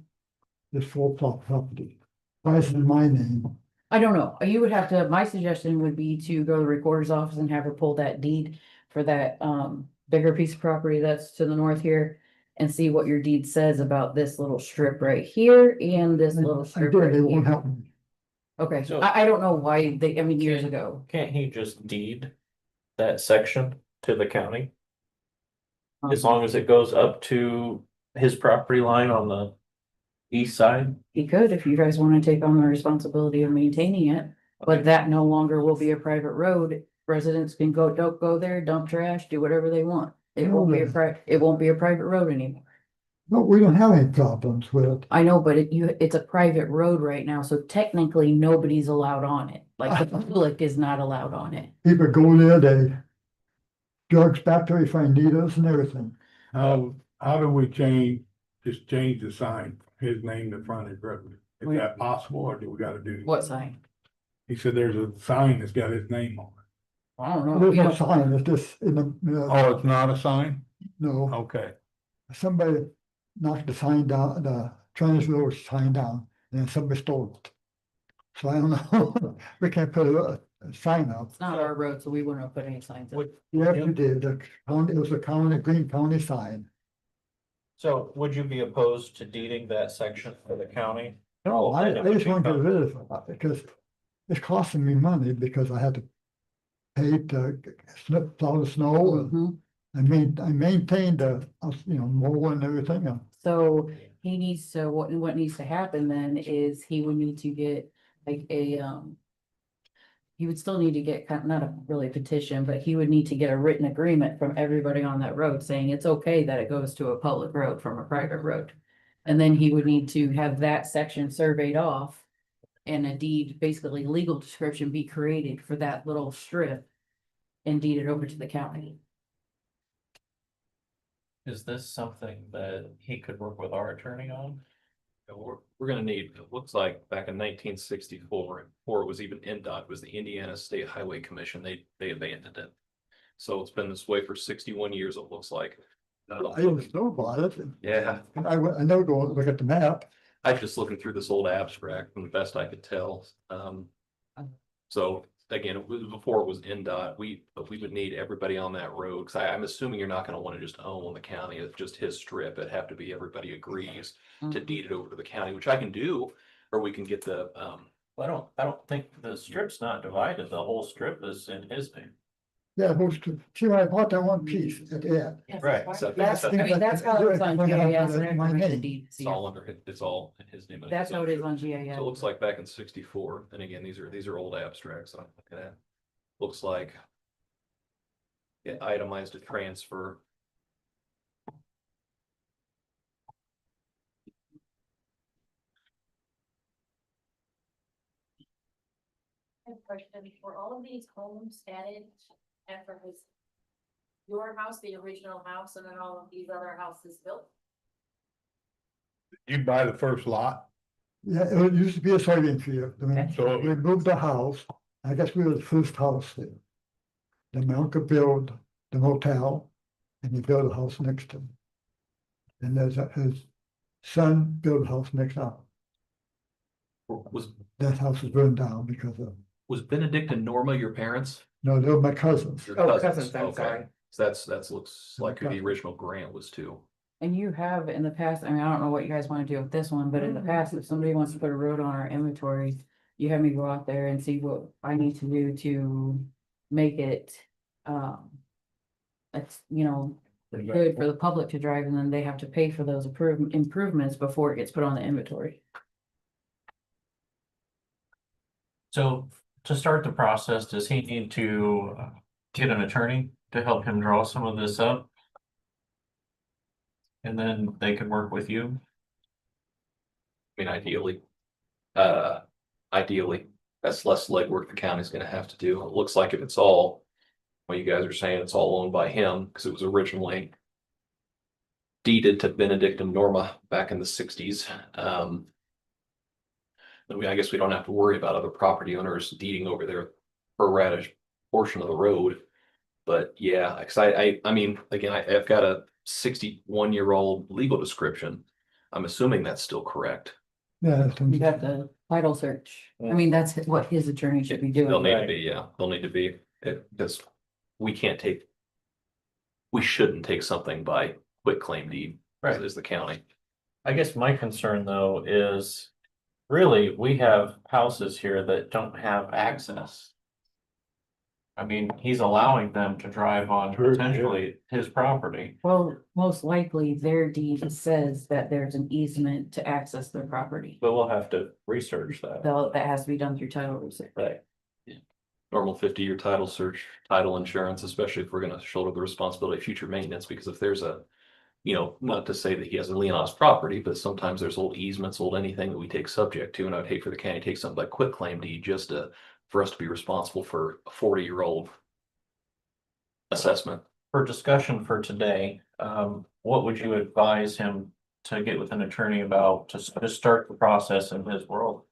S17: There's four property. Why is it in my name?
S4: I don't know. You would have to, my suggestion would be to go to the recorder's office and have her pull that deed for that bigger piece of property that's to the north here. And see what your deed says about this little strip right here and this little
S17: I
S4: strip
S17: did,
S4: right
S17: they won't
S4: here.
S17: help me.
S4: Okay,
S7: So-
S4: I don't know why they, I mean, years ago.
S7: Can't he just deed that section to the county? As
S4: Um,
S7: long as it goes up to his property line on the east side?
S4: He could, if you guys want to take on the responsibility of maintaining it, but that no longer will be a private road. Residents can don't go there, dump trash, do whatever they want. It won't be it won't be a private road anymore.
S17: No, we don't have any problems with it.
S4: I know, but it's a private road right now, so technically nobody's allowed on it. Like the public is not allowed on it.
S17: People go there, they drugs back there, you find needles and everything.
S12: How do we change the sign, his name to frontage road? Is
S4: We-
S12: that possible or do we gotta do?
S4: What sign?
S12: He said there's a sign that's got his name on it.
S4: I don't know.
S17: There's
S4: You
S17: no
S4: know,
S17: sign, it's just in the,
S12: Oh, it's not a sign?
S17: no,
S12: Okay.
S17: somebody knocked the sign down, the transfer sign down, and then somebody stole it. So I don't know, we can't put a sign up.
S4: it's not our road, so we wouldn't have put any signs up.
S17: Yes, we did, the county, it was a county, Green County sign.
S7: So would you be opposed to deeding that section for the county?
S17: No, I
S7: Then it would
S17: just want to get
S7: become-
S17: rid of it, because it's costing me money, because I had to pay to plow the snow, and
S4: Mhm.
S17: I maintained the, mow and everything,
S4: So he needs to, what needs to happen then is he would need to get like he would still need to get not a really petition, but he would need to get a written agreement from everybody on that road saying it's okay that it goes to a public road from a private road. And then he would need to have that section surveyed off and a deed, basically legal description be created for that little strip and deed it over to the county.
S7: Is this something that he could work with our attorney on?
S1: We're gonna need, it looks like back in 1964, before it was even NDOT, was the Indiana State Highway Commission, they abandoned it. So it's been this way for 61 years, it looks like.
S17: I didn't know about it.
S1: Yeah,
S17: I never go look at the map.
S1: I was just looking through this old abstract from the best I could tell. So again, it was before it was NDOT, but we would need everybody on that road, because I'm assuming you're not gonna want to just own the county, it's just his strip, it'd have to be everybody agrees to deed it over to the county, which I can do, or we can get the
S7: I don't think the strip's not divided. The whole strip is in his name.
S17: Yeah, those two, see, when I bought that one piece at the end.
S7: Right.
S4: That's, I mean, that's how it's on GIS and
S17: My
S4: everything.
S17: name.
S1: It's all under, it's all in his name. and
S4: That's
S1: his
S4: how it is
S1: signature.
S4: on GIS.
S1: So it looks like back in 64, and again, these are old abstracts that I'm looking at. Looks like it itemized a transfer.
S16: Question, were all of these homes added after his, your house, the original house, and then all of these other houses built?
S12: You buy the first lot,
S17: Yeah, it used to be a soybean field. I mean,
S12: so
S17: we moved the house. I guess we were the first house there. Then my uncle built the motel and he built a house next to him. And his son built a house next up.
S1: Was
S17: That house was burned down because of,
S1: Benedict and Norma your parents?
S17: no, they were my cousins.
S1: Your
S4: Oh, cousins, I'm
S1: Okay.
S4: sorry.
S1: So that's looks like who the original grant was to.
S4: And you have in the past, I mean, I don't know what you guys wanna do with this one, but in the past, if somebody wants to put a road on our inventory. You have me go out there and see what I need to do to make it, it's, you know, good for the public to drive, and then they have to pay for those improvements before it gets put on the inventory.
S7: So to start the process, does he need to get an attorney to help him draw some of this up? And then they can work with you?
S1: I mean, ideally, that's less legwork the county's gonna have to do. It looks like if it's all, what you guys are saying, it's all owned by him, because it was originally deeded to Benedict and Norma back in the 60s. I guess we don't have to worry about other property owners deeding over their pro rata portion of the road. But yeah, because I mean, again, I've got a 61-year-old legal description. I'm assuming that's still correct.
S17: Yeah.
S4: You got the title search. I mean, that's what his attorney should be doing.
S1: They'll need to be, yeah, they'll need to be, because we shouldn't take something by quit claim deed, as the county.
S7: I guess my concern though is really, we have houses here that don't have access. I mean, he's allowing them to drive on
S12: Sure, yeah.
S7: potentially his property.
S4: Well, most likely their deed says that there's an easement to access their property.
S7: But we'll have to research that.
S4: Though that has to be done through title research.
S7: Right.
S1: Normal 50-year title search, title insurance, especially if we're gonna shoulder the responsibility of future maintenance, because if there's a, you know, not to say that he has a lien on his property, but sometimes there's old easements, old anything that we take subject to, and I would hate for the county to take something like quit claim deed just for us to be responsible for a 40-year-old assessment.
S7: For discussion for today, what would you advise him to get with an attorney about to start the process in his world?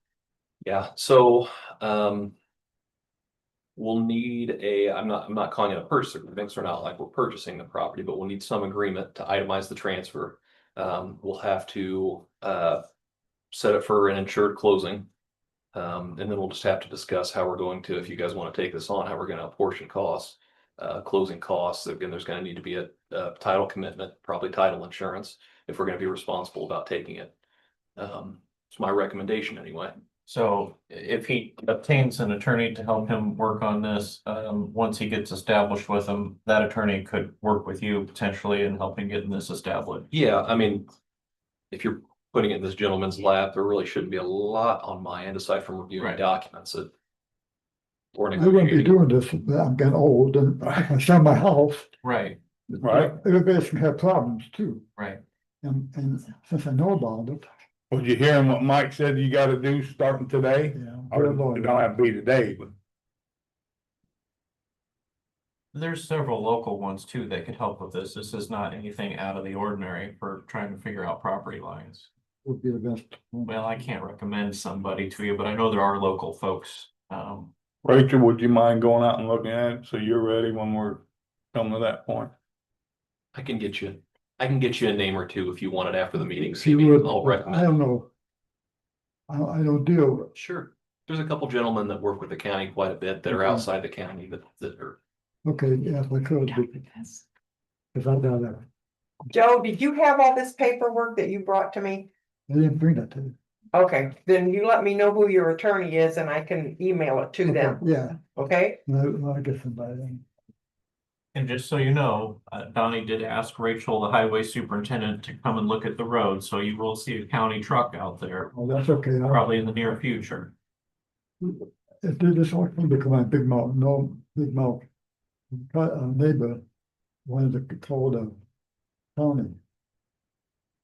S1: Yeah, so we'll need I'm not calling it a purchase agreement, we're not like we're purchasing the property, but we'll need some agreement to itemize the transfer. We'll have to set it for an insured closing. And then we'll just have to discuss how we're going to, if you guys want to take this on, how we're going to apportion costs, closing costs. Again, there's going to need to be a title commitment, probably title insurance, if we're going to be responsible about taking it. It's my recommendation anyway.
S7: So if he obtains an attorney to help him work on this, once he gets established with him, that attorney could work with you potentially in helping getting this established.
S1: Yeah, I mean, if you're putting it in this gentleman's lap, there really shouldn't be a lot on my end aside from reviewing documents.
S17: I wouldn't be doing this, I'm getting old and I sell my house.
S7: Right.
S12: Right.
S17: Everybody's gonna have problems too.
S7: Right.
S17: And since I know about it,
S12: Would you hear what Mike said you gotta do starting today?
S17: yeah.
S12: Or it don't have to be today, but
S7: There's several local ones too that could help with this. This is not anything out of the ordinary for trying to figure out property lines.
S17: Would be the best.
S7: Well, I can't recommend somebody to you, but I know there are local folks.
S12: Rachel, would you mind going out and looking at it so you're ready when we're coming to that point?
S1: I can get you a name or two if you want it after the meeting.
S17: If you would,
S1: I'll recommend.
S17: I don't know. I don't deal.
S1: Sure. There's a couple gentlemen that work with the county quite a bit that are
S17: Okay.
S1: outside the county that are.
S17: Okay, yeah, if I could. Cause I've done that.
S3: Joe, did you have all this paperwork that you brought to me?
S17: I didn't bring that to you.
S3: Okay, then you let me know who your attorney is and I can email it to them,
S17: Yeah,
S3: okay?
S17: no, I get somebody then.
S7: And just so you know, Donnie did ask Rachel, the highway superintendent, to come and look at the road, so you will see a county truck out there,
S17: Oh, that's okay.
S7: probably in the near future.
S17: It did this all come become a big mouth, no, big mouth. A neighbor wanted to call the county.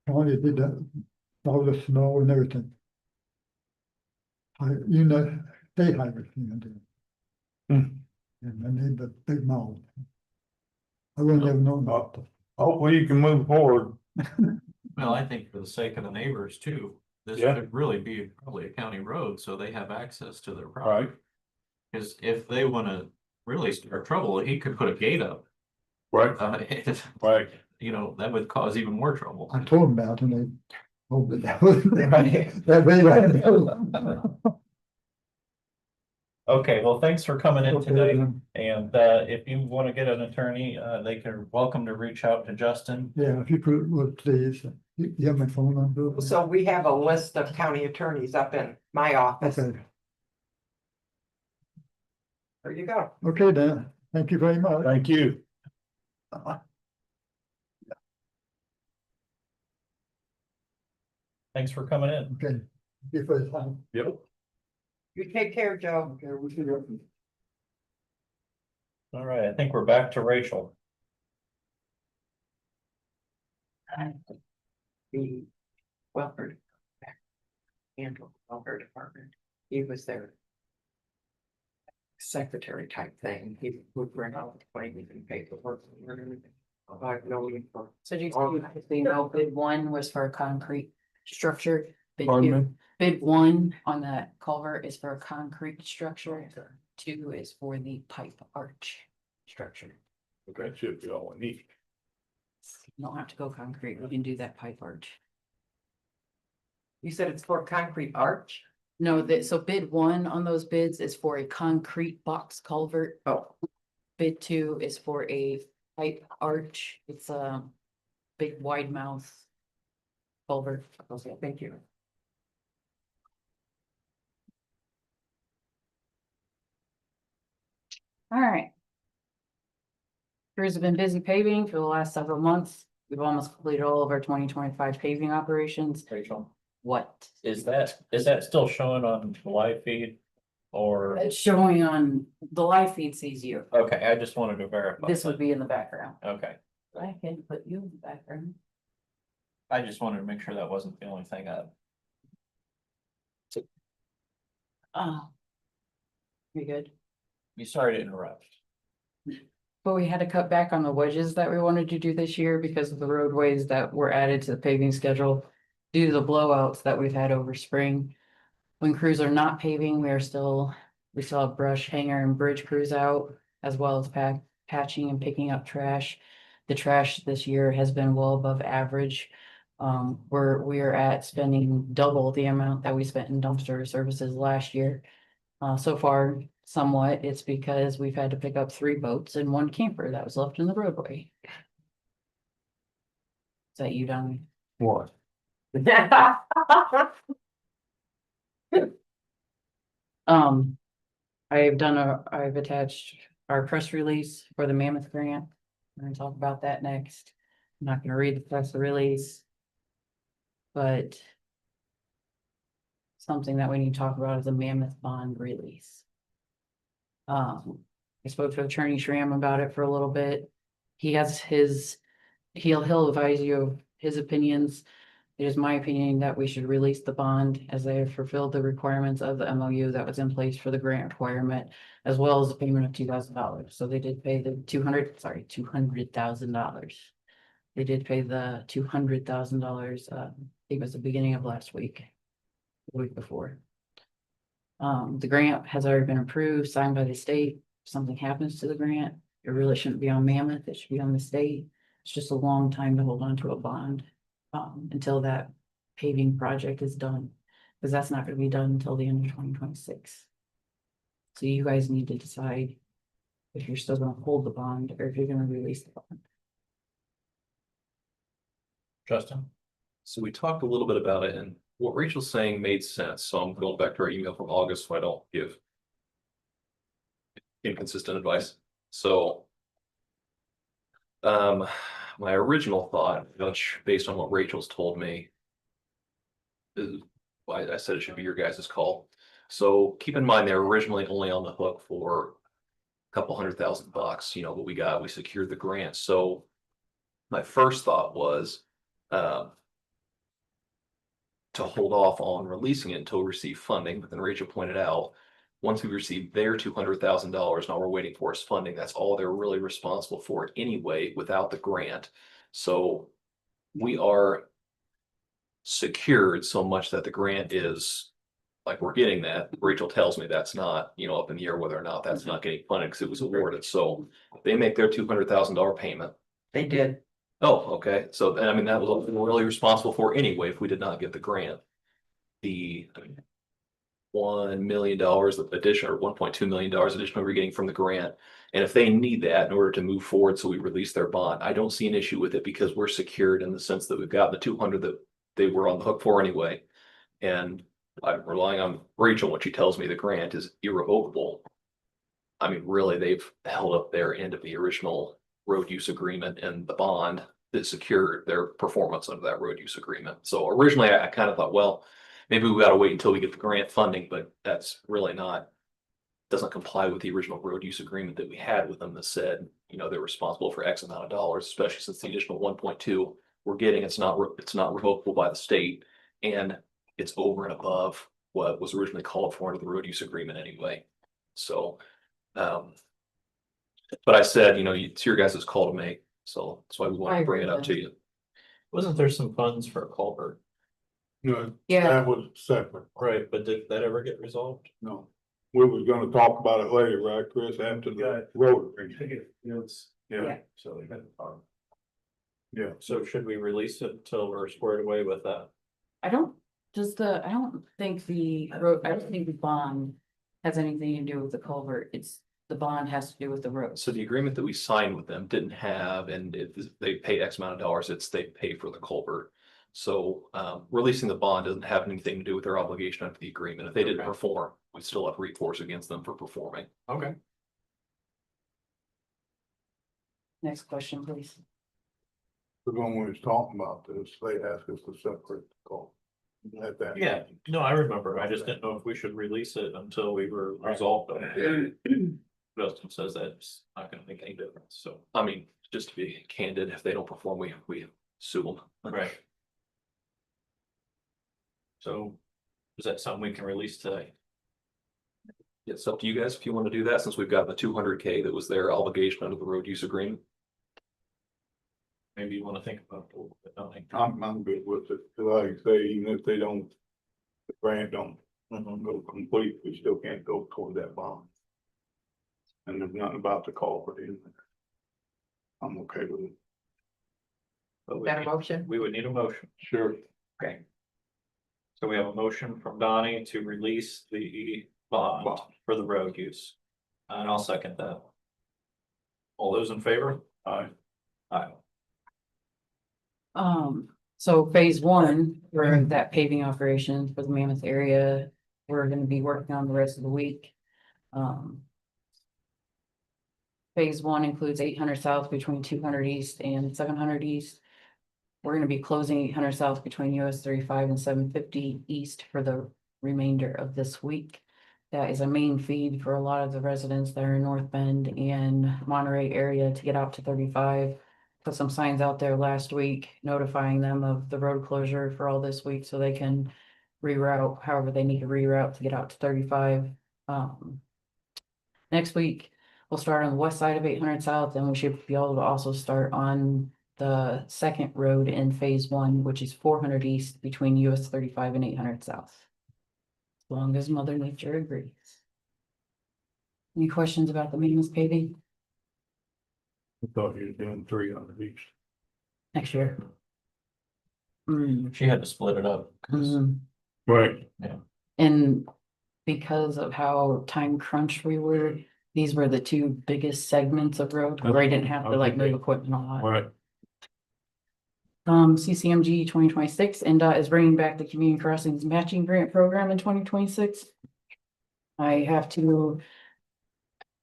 S17: County did that, all the snow and everything. You know, state highway, you know, and I need the big mouth. I wouldn't have known about.
S12: Hopefully you can move forward.
S7: Well, I think for the sake of the neighbors too, this
S12: Yeah.
S7: could really be probably a county road, so they have access to their
S12: Right.
S7: property. Cause if they wanna really start trouble, he could put a gate up.
S12: Right, right.
S7: You know, that would cause even more trouble.
S17: I told them about it and they told me that was, that way right.
S7: Okay, well, thanks for coming in
S17: Okay,
S7: today.
S17: then.
S7: And if you want to get an attorney, they can welcome to reach out to Justin.
S17: Yeah, if you could, would please, you have my phone number?
S3: So we have a list of county attorneys up in my office.
S17: Okay,
S3: There you go.
S17: okay then, thank you very much.
S12: Thank you.
S7: Thanks for coming in.
S17: Okay, thank you for the time.
S12: Yep.
S3: You take care, Joe.
S17: Okay, we'll see you.
S7: All right, I think we're back to Rachel.
S3: The welfare. Handle welfare department. He was their secretary type thing. He would bring out the claims and paperwork and everything. I've known him for.
S4: So you know, bid one was for a concrete structure. Bid
S2: Pardon
S4: two-
S2: me?
S4: Bid one on that culvert is for a concrete structure. Two is for the pipe arch structure.
S12: That should be all we need.
S4: You don't have to go concrete. We can do that pipe arch.
S3: You said it's for concrete arch?
S4: No, so bid one on those bids is for a concrete box culvert.
S3: Oh.
S4: Bid two is for a pipe arch. It's a big wide mouth culvert.
S3: Okay, thank you.
S4: All right. Crews have been busy paving for the last several months. We've almost completed all of our 2025 paving operations.
S7: Rachel,
S4: What?
S7: is that still showing on the live feed? Or,
S4: It's showing on the live feed sees you.
S7: okay, I just wanted to verify.
S4: This would be in the background.
S7: Okay,
S4: I can put you in the background.
S7: I just wanted to make sure that wasn't the only thing up.
S4: Oh. We good?
S7: You sorry to interrupt.
S4: But we had to cut back on the wedges that we wanted to do this year because of the roadways that were added to the paving schedule. Due to the blowouts that we've had over spring. When crews are not paving, we still have brush hanger and bridge crews out, as well as patching and picking up trash. The trash this year has been well above average. We are at spending double the amount that we spent in dumpster services last year. So far, somewhat, it's because we've had to pick up 3 boats and 1 camper that was left in the roadway. Is that you, Donnie?
S2: What?
S4: I've attached our press release for the Mammoth Grant. We're gonna talk about that next. I'm not gonna read the press release. But something that we need to talk about is a Mammoth bond release. I spoke to Attorney Schramm about it for a little bit. He has he'll advise you of his opinions. It is my opinion that we should release the bond as they have fulfilled the requirements of the MOU that was in place for the grant requirement, as well as the payment of $2,000. So they did pay the $200,000. They did pay the $200,000, it was the beginning of last week, the week before. The grant has already been approved, signed by the state. If something happens to the grant, it really shouldn't be on Mammoth, it should be on the state. It's just a long time to hold on to a bond. Until that paving project is done, because that's not gonna be done until the end of 2026. So you guys need to decide if you're still gonna hold the bond or if you're gonna release the bond.
S7: Justin?
S1: So we talked a little bit about it and what Rachel's saying made sense, so I'm going back to our email from August, so I don't give inconsistent advice. So my original thought, which based on what Rachel's told me, is why I said it should be your guys' call. So keep in mind, they're originally only on the hook for a couple $100,000, but we secured the grant. So my first thought was to hold off on releasing it until we receive funding, but then Rachel pointed out, once we receive their $200,000, now we're waiting for us funding. That's all they're really responsible for anyway, without the grant. So we are secured so much that the grant is like, we're getting that. Rachel tells me that's not, up in the air whether or not that's not getting funded because it was awarded. So they make their $200,000 payment.
S4: They did.
S1: Oh, okay. So, and I mean, that was what we were really responsible for anyway, if we did not get the grant. The $1 million of addition, or $1.2 million additional we're getting from the grant. And if they need that in order to move forward, so we release their bond, I don't see an issue with it because we're secured in the sense that we've got the 200 that they were on the hook for anyway. And I'm relying on Rachel when she tells me the grant is irrevocable. I mean, really, they've held up their end of the original road use agreement and the bond that secured their performance under that road use agreement. So originally I kind of thought, well, maybe we got to wait until we get the grant funding, but that's really not, doesn't comply with the original road use agreement that we had with them that said, they're responsible for X amount of dollars, especially since the additional 1.2 we're getting, it's not revocable by the state. And it's over and above what was originally called for under the road use agreement anyway. So, but I said, it's your guys' call to make, so that's why we want to bring it up to you.
S7: Wasn't there some funds for a culvert?
S12: No,
S4: Yeah,
S12: that was separate.
S7: Right, but did that ever get resolved?
S12: No. We was gonna talk about it later, right, Chris, after the road agreement. Yeah,
S7: So they got the fund.
S12: yeah.
S7: So should we release it until we're squared away with that?
S4: I don't think the bond has anything to do with the culvert. The bond has to do with the road.
S1: So the agreement that we signed with them didn't have, and they pay X amount of dollars, they pay for the culvert. So releasing the bond doesn't have anything to do with their obligation under the agreement. If they didn't perform, we still have recourse against them for performing.
S7: Okay.
S4: Next question, please.
S12: The one we was talking about this, they asked us to separate the call. At that.
S7: Yeah, no, I remember. I just didn't know if we should release it until we were resolved on it. Justin says that's not gonna make any difference, so.
S1: I mean, just to be candid, if they don't perform, we sue them.
S7: Right. So is that something we can release today?
S1: It's up to you guys if you want to do that, since we've got the 200K that was their obligation under the road use agreement.
S7: Maybe you wanna think about it a little bit, don't you?
S12: I'm good with it, 'cause like I say, even if they don't, the grant don't go complete, we still can't go toward that bond. And there's nothing about the culvert in there. I'm okay with it.
S7: But we
S4: Got a
S7: need-
S4: motion?
S7: We would need a motion.
S12: Sure.
S7: Okay. So we have a motion from Donnie to release the bond for the road use. And I'll second that. All those in favor?
S12: Aye.
S7: Aye.
S4: So phase one, for that paving operation for the Mammoth area, we're gonna be working on the rest of the week. Phase one includes 800 south between 200 east and 700 east. We're gonna be closing 800 south between US 35 and 750 east for the remainder of this week. That is a main feed for a lot of the residents that are in North Bend and Monterey area to get out to 35. Put some signs out there last week notifying them of the road closure for all this week so they can reroute however they need to reroute to get out to 35. Next week, we'll start on the west side of 800 south, and we should be able to also start on the second road in phase one, which is 400 east between US 35 and 800 south. As long as Mother Nature agrees. Any questions about the maintenance paving
S12: I thought you were doing 300 each.
S4: next year?
S7: She had to split it up. 'Cause-
S12: Right.
S4: And because of how time crunched we were, these were the two biggest segments of road where I didn't have to like move equipment a lot.
S12: Right.
S4: CCMG 2026, NDOT is bringing back the Community Crossings Matching Grant Program in 2026. I have to,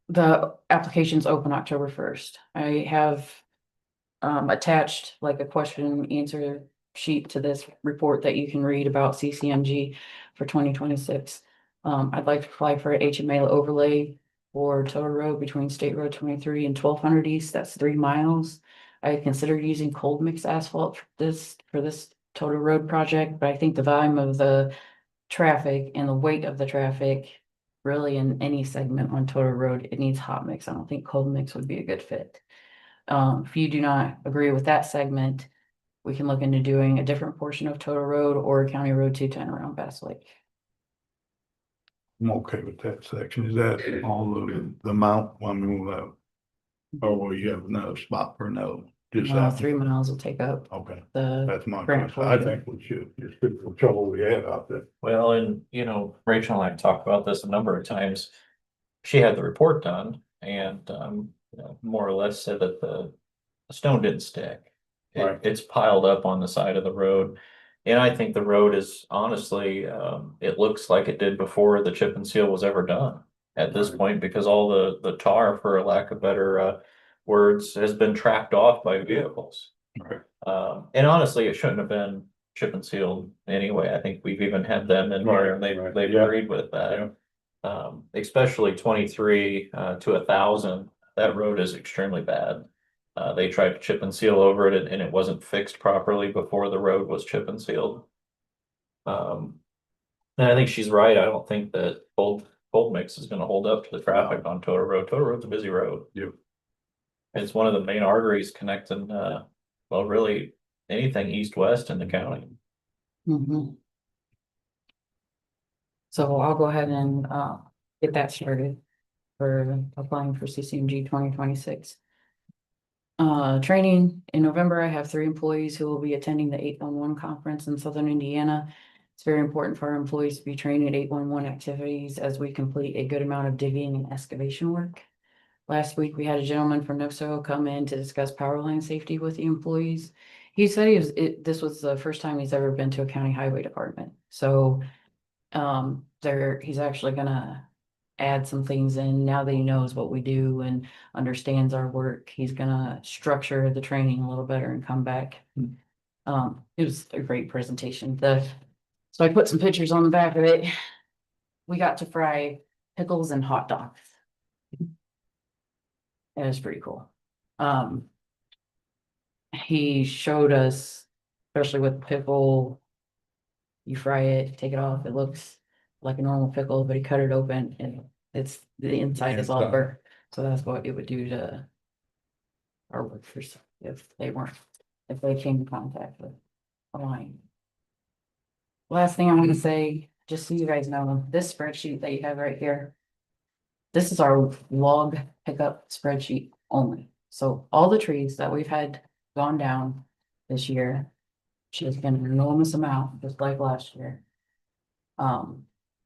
S4: the applications open October 1st. I have attached like a question and answer sheet to this report that you can read about CCMG for 2026. I'd like to apply for an HMA overlay for Total Road between State Road 23 and 1200 East. That's 3 miles. I considered using cold mix asphalt for this Total Road project, but I think the volume of the traffic and the weight of the traffic really in any segment on Total Road, it needs hot mix. I don't think cold mix would be a good fit. If you do not agree with that segment, we can look into doing a different portion of Total Road or County Road 210 around Bass Lake.
S12: I'm okay with that section. Is that all of the amount? I mean, or will you have another spot for no? Just
S4: 3 miles will take up
S12: Okay,
S4: the
S12: that's my
S4: grant
S12: question. I
S4: portion.
S12: think we should, just fix the trouble we had out there.
S7: Well, and you know, Rachel and I talked about this a number of times. She had the report done and, you know, more or less said that the stone didn't stick.
S12: Right.
S7: It's piled up on the side of the road. And I think the road is honestly, it looks like it did before the chip and seal was ever done at this
S12: Right.
S7: point, because all the tar, for a lack of better, words, has been tracked off by vehicles.
S12: Right.
S7: And honestly, it shouldn't have been chip and sealed anyway. I think we've even had them in here and they've
S12: Yeah.
S7: agreed with
S12: Yeah.
S7: that. Especially 23 to 1,000, that road is extremely bad. They tried to chip and seal over it and it wasn't fixed properly before the road was chip and sealed. And I think she's right. I don't think that cold mix is gonna hold up to the traffic on Total Road. Total Road's a busy road.
S12: Yep.
S7: It's one of the main arteries connecting, well, really anything east-west in the county.
S4: Mhm. So I'll go ahead and get that started for applying for CCMG 2026. Training in November, I have 3 employees who will be attending the 811 conference in Southern Indiana. It's very important for our employees to be trained in 811 activities as we complete a good amount of digging and excavation work. Last week, we had a gentleman from NOSO come in to discuss power line safety with the employees. He said this was the first time he's ever been to a county highway department. So he's actually gonna add some things in now that he knows what we do and understands our work. He's gonna structure the training a little better and come back. It was a great presentation. So I put some pictures on the back of it. We got to fry pickles and hot dogs. It was pretty cool. He showed us, especially with pickle, you fry it, take it off, it looks like a normal pickle, but he cut it open and the inside is all burnt. So that's what it would do to our workers if they came in contact with a line. Last thing I want to say, just so you guys know, this spreadsheet that you have right here, this is our log pickup spreadsheet only. So all the trees that we've had gone down this year, which has been an enormous amount, just like last year.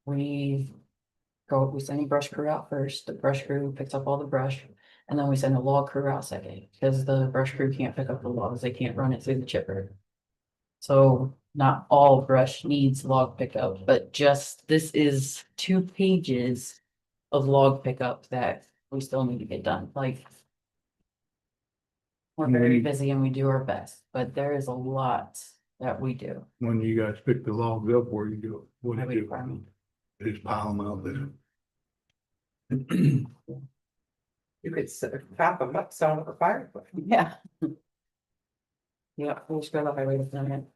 S4: We send a brush crew out first. The brush crew picks up all the brush, and then we send a log crew out second, because the brush crew can't pick up the logs, they can't run it through the chipper. So not all brush needs log pickup, but this is 2 pages of log pickup that we still need to get done, like. We're very busy and we do our best, but there is a lot that we do.
S12: When you guys pick the logs up, where you do, what do
S4: Highway
S12: you do?
S4: department.
S12: Just pile them out there.
S3: You could chop them up, sell them for fire.
S4: Yeah. Yeah, we'll just go to the highway department.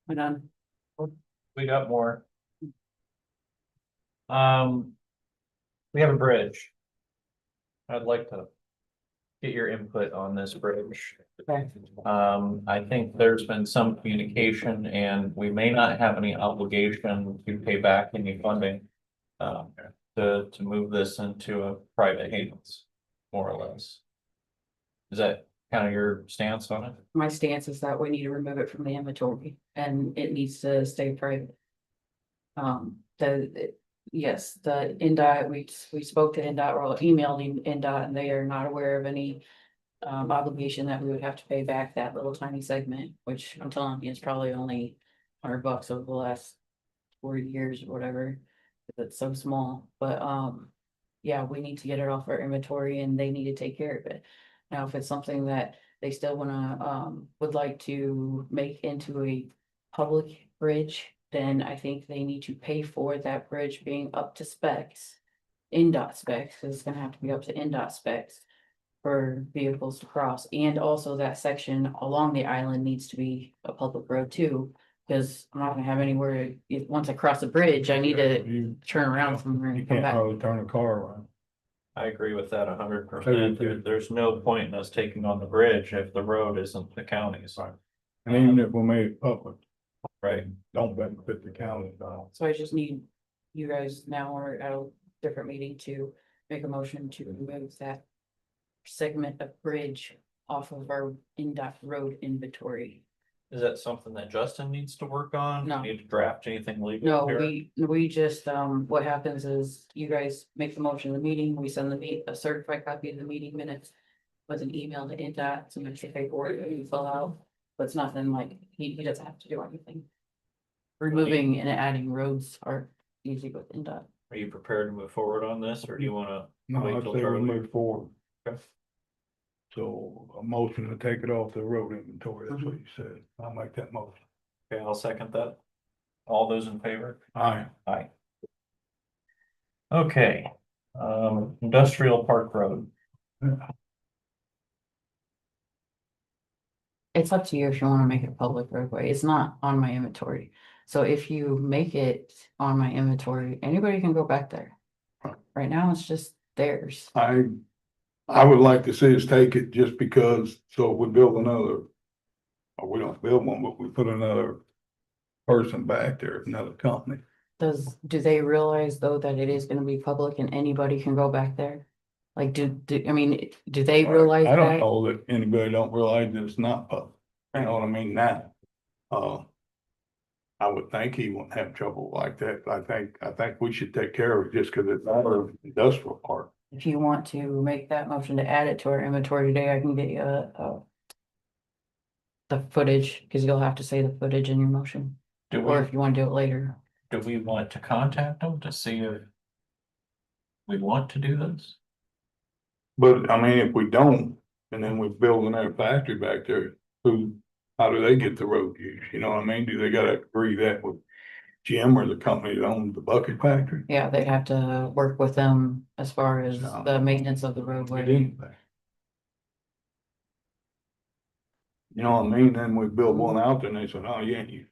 S4: We're done.
S7: We got more. We have a bridge. I'd like to get your input on this bridge.
S4: Okay.
S7: I think there's been some communication and we may not have any obligation to pay back any funding. To move this into a private hands, more or less. Is that kind of your stance on it?
S4: My stance is that we need to remove it from the inventory and it needs to stay private. Yes, the NDOT, we spoke to NDOT or emailed NDOT and they are not aware of any obligation that we would have to pay back that little tiny segment, which I'm telling you, is probably only $100 over the last 40 years or whatever. It's so small, but, yeah, we need to get it off our inventory and they need to take care of it. Now, if it's something that they still wanna, would like to make into a public bridge, then I think they need to pay for that bridge being up to specs. NDOT specs, 'cause it's gonna have to be up to NDOT specs for vehicles to cross, and also that section along the island needs to be a public road too. Cause I'm not gonna have anywhere, once I cross the bridge, I need to
S12: You,
S4: turn around somewhere
S12: you
S4: and come
S12: can't
S4: back.
S12: hardly turn a car around.
S7: I agree with that 100%. There's no point in us taking on the bridge if the road isn't the county's.
S12: And even if we made it public,
S7: Right.
S12: don't benefit the county at all.
S4: So I just need you guys now or at a different meeting to make a motion to remove that segment of bridge off of our NDOT road inventory.
S7: Is that something that Justin needs to work on?
S4: No.
S7: Need to draft anything legal
S4: No,
S7: here?
S4: we just, what happens is you guys make the motion in the meeting, we send a certified copy of the meeting minutes with an email to NDOT, some extra paperwork that you fill out, but it's nothing like, he doesn't have to do anything. Removing and adding roads are easy with NDOT.
S7: Are you prepared to move forward on this, or do you wanna?
S12: No,
S7: wait
S12: I'd
S7: till
S12: say we
S7: Charlie?
S12: move forward.
S7: Okay.
S12: So a motion to take it off the road inventory, that's what you said. I'll make that motion.
S7: Okay, I'll second that. All those in favor?
S12: Aye.
S7: Aye. Okay, Industrial Park Road.
S4: It's up to you if you wanna make it a public roadway, it's not on my inventory. So if you make it on my inventory, anybody can go back there. Right now, it's just theirs.
S12: I would like to see us take it just because, so if we build another. Or we don't build one, but we put another person back there, another company.
S4: Do they realize though that it is gonna be public and anybody can go back there? Like, do they realize
S12: I don't
S4: that?
S12: know that anybody don't realize that it's not public, you know what I mean, now. I would think he wouldn't have trouble like that, I think we should take care of it just because it's not an industrial park.
S4: If you want to make that motion to add it to our inventory today, I can get you the footage, cause you'll have to say the footage in your motion, or if you wanna do it later.
S7: Do we want to contact them to see if we want to do this?
S12: But I mean, if we don't, and then we build another factory back there, how do they get the road use? You know what I mean? Do they gotta agree that with Jim or the company that owns the bucket factory?
S4: Yeah, they'd have to work with them as far as the maintenance of the roadway.
S12: You know what I mean? Then we build one out there and they said, oh, yeah, you.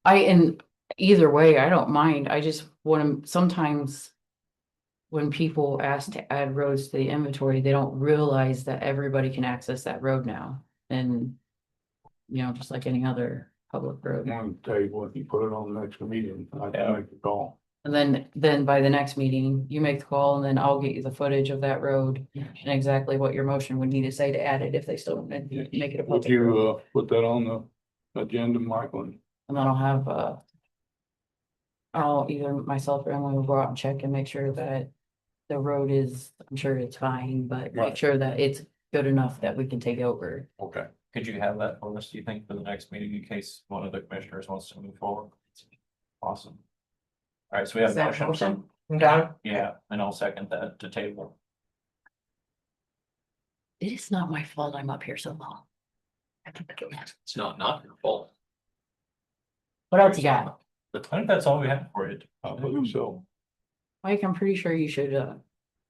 S4: And either way, I don't mind, I just want to, sometimes. When people ask to add roads to the inventory, they don't realize that everybody can access that road now, and. Just like any other public road.
S12: I want to tell you what, you put it on the next meeting, I can make the call.
S4: And then by the next meeting, you make the call and then I'll get you the footage of that road. And exactly what your motion would need to say to add it if they still want to make it a
S12: Would
S4: public road.
S12: you, put that on the agenda, Michael?
S4: And then I'll have, I'll either myself or Emily will go out and check and make sure that. The road is, I'm sure it's fine, but make
S12: Right.
S4: sure that it's good enough that we can take over.
S12: Okay.
S7: Could you have that for us, do you think, for the next meeting in case one of the commissioners wants to move forward? Awesome. All right, so we have.
S4: Is that a motion?
S7: Yeah, and I'll second that to table.
S4: It is not my fault I'm up here so long.
S1: It's not your fault.
S4: What else you got?
S7: I think that's all we have for you.
S12: I believe so.
S4: Mike, I'm pretty sure you should,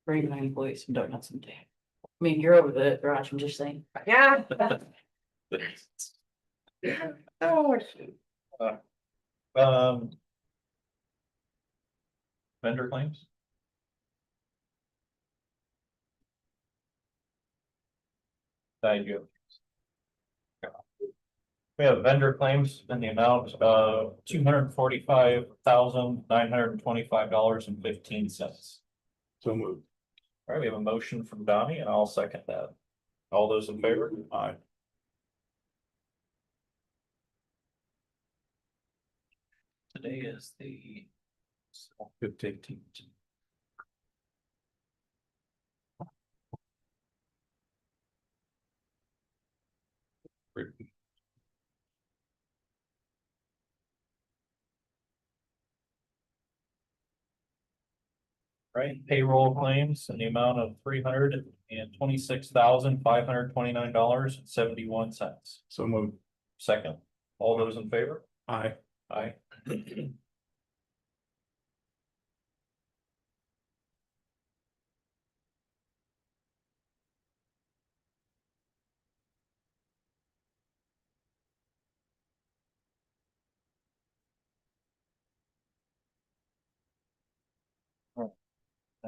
S4: bring my employees some donuts someday. I mean, you're over the garage, I'm just saying.
S9: Yeah.
S7: Vendor claims? Thank you. We have vendor claims in the amount of $245,925.15.
S12: So moved.
S7: All right, we have a motion from Donnie and I'll second that. All those in favor?
S12: Aye.
S7: Today is the
S12: 15th.
S7: Right, payroll claims in the amount of $326,529.71.
S12: So moved.
S7: Second, all those in favor?
S12: Aye.
S7: Aye.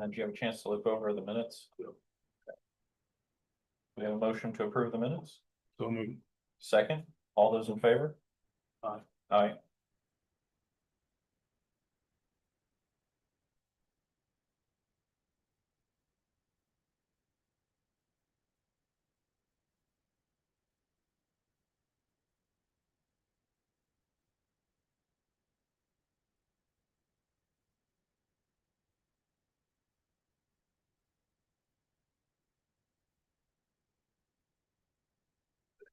S7: Do you have a chance to look over the minutes? Okay. We have a motion to approve the minutes.
S12: So moved.
S7: Second, all those in favor?
S12: Aye.
S7: Aye.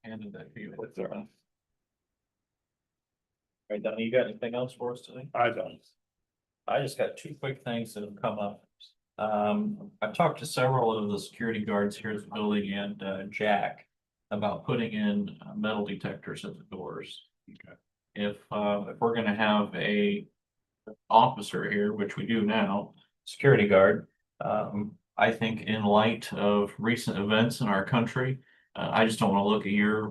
S7: Handed that to you. All right, Donnie, you got anything else for us today?
S12: I don't.
S7: I just got two quick things that have come up. I've talked to several of the security guards here at the building and Jack about putting in metal detectors at the doors.
S12: Okay.
S7: If we're gonna have a officer here, which we do now, security guard, I think in light of recent events in our country, I just don't want to look a year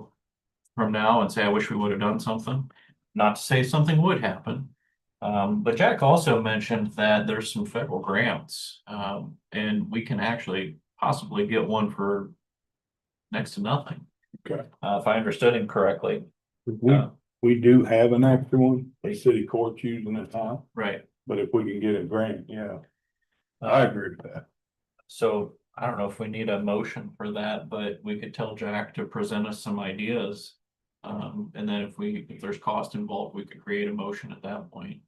S7: from now and say, I wish we would have done something. Not to say something would happen. But Jack also mentioned that there's some federal grants, and we can actually possibly get one for next to nothing.
S12: Okay.
S7: If I understood him correctly.
S12: We do have an extra one, the city court's using it now,
S7: Right.
S12: but if we can get a grant, yeah, I agree with that.
S7: So I don't know if we need a motion for that, but we could tell Jack to present us some ideas. And then if there's cost involved, we could create a motion at that point.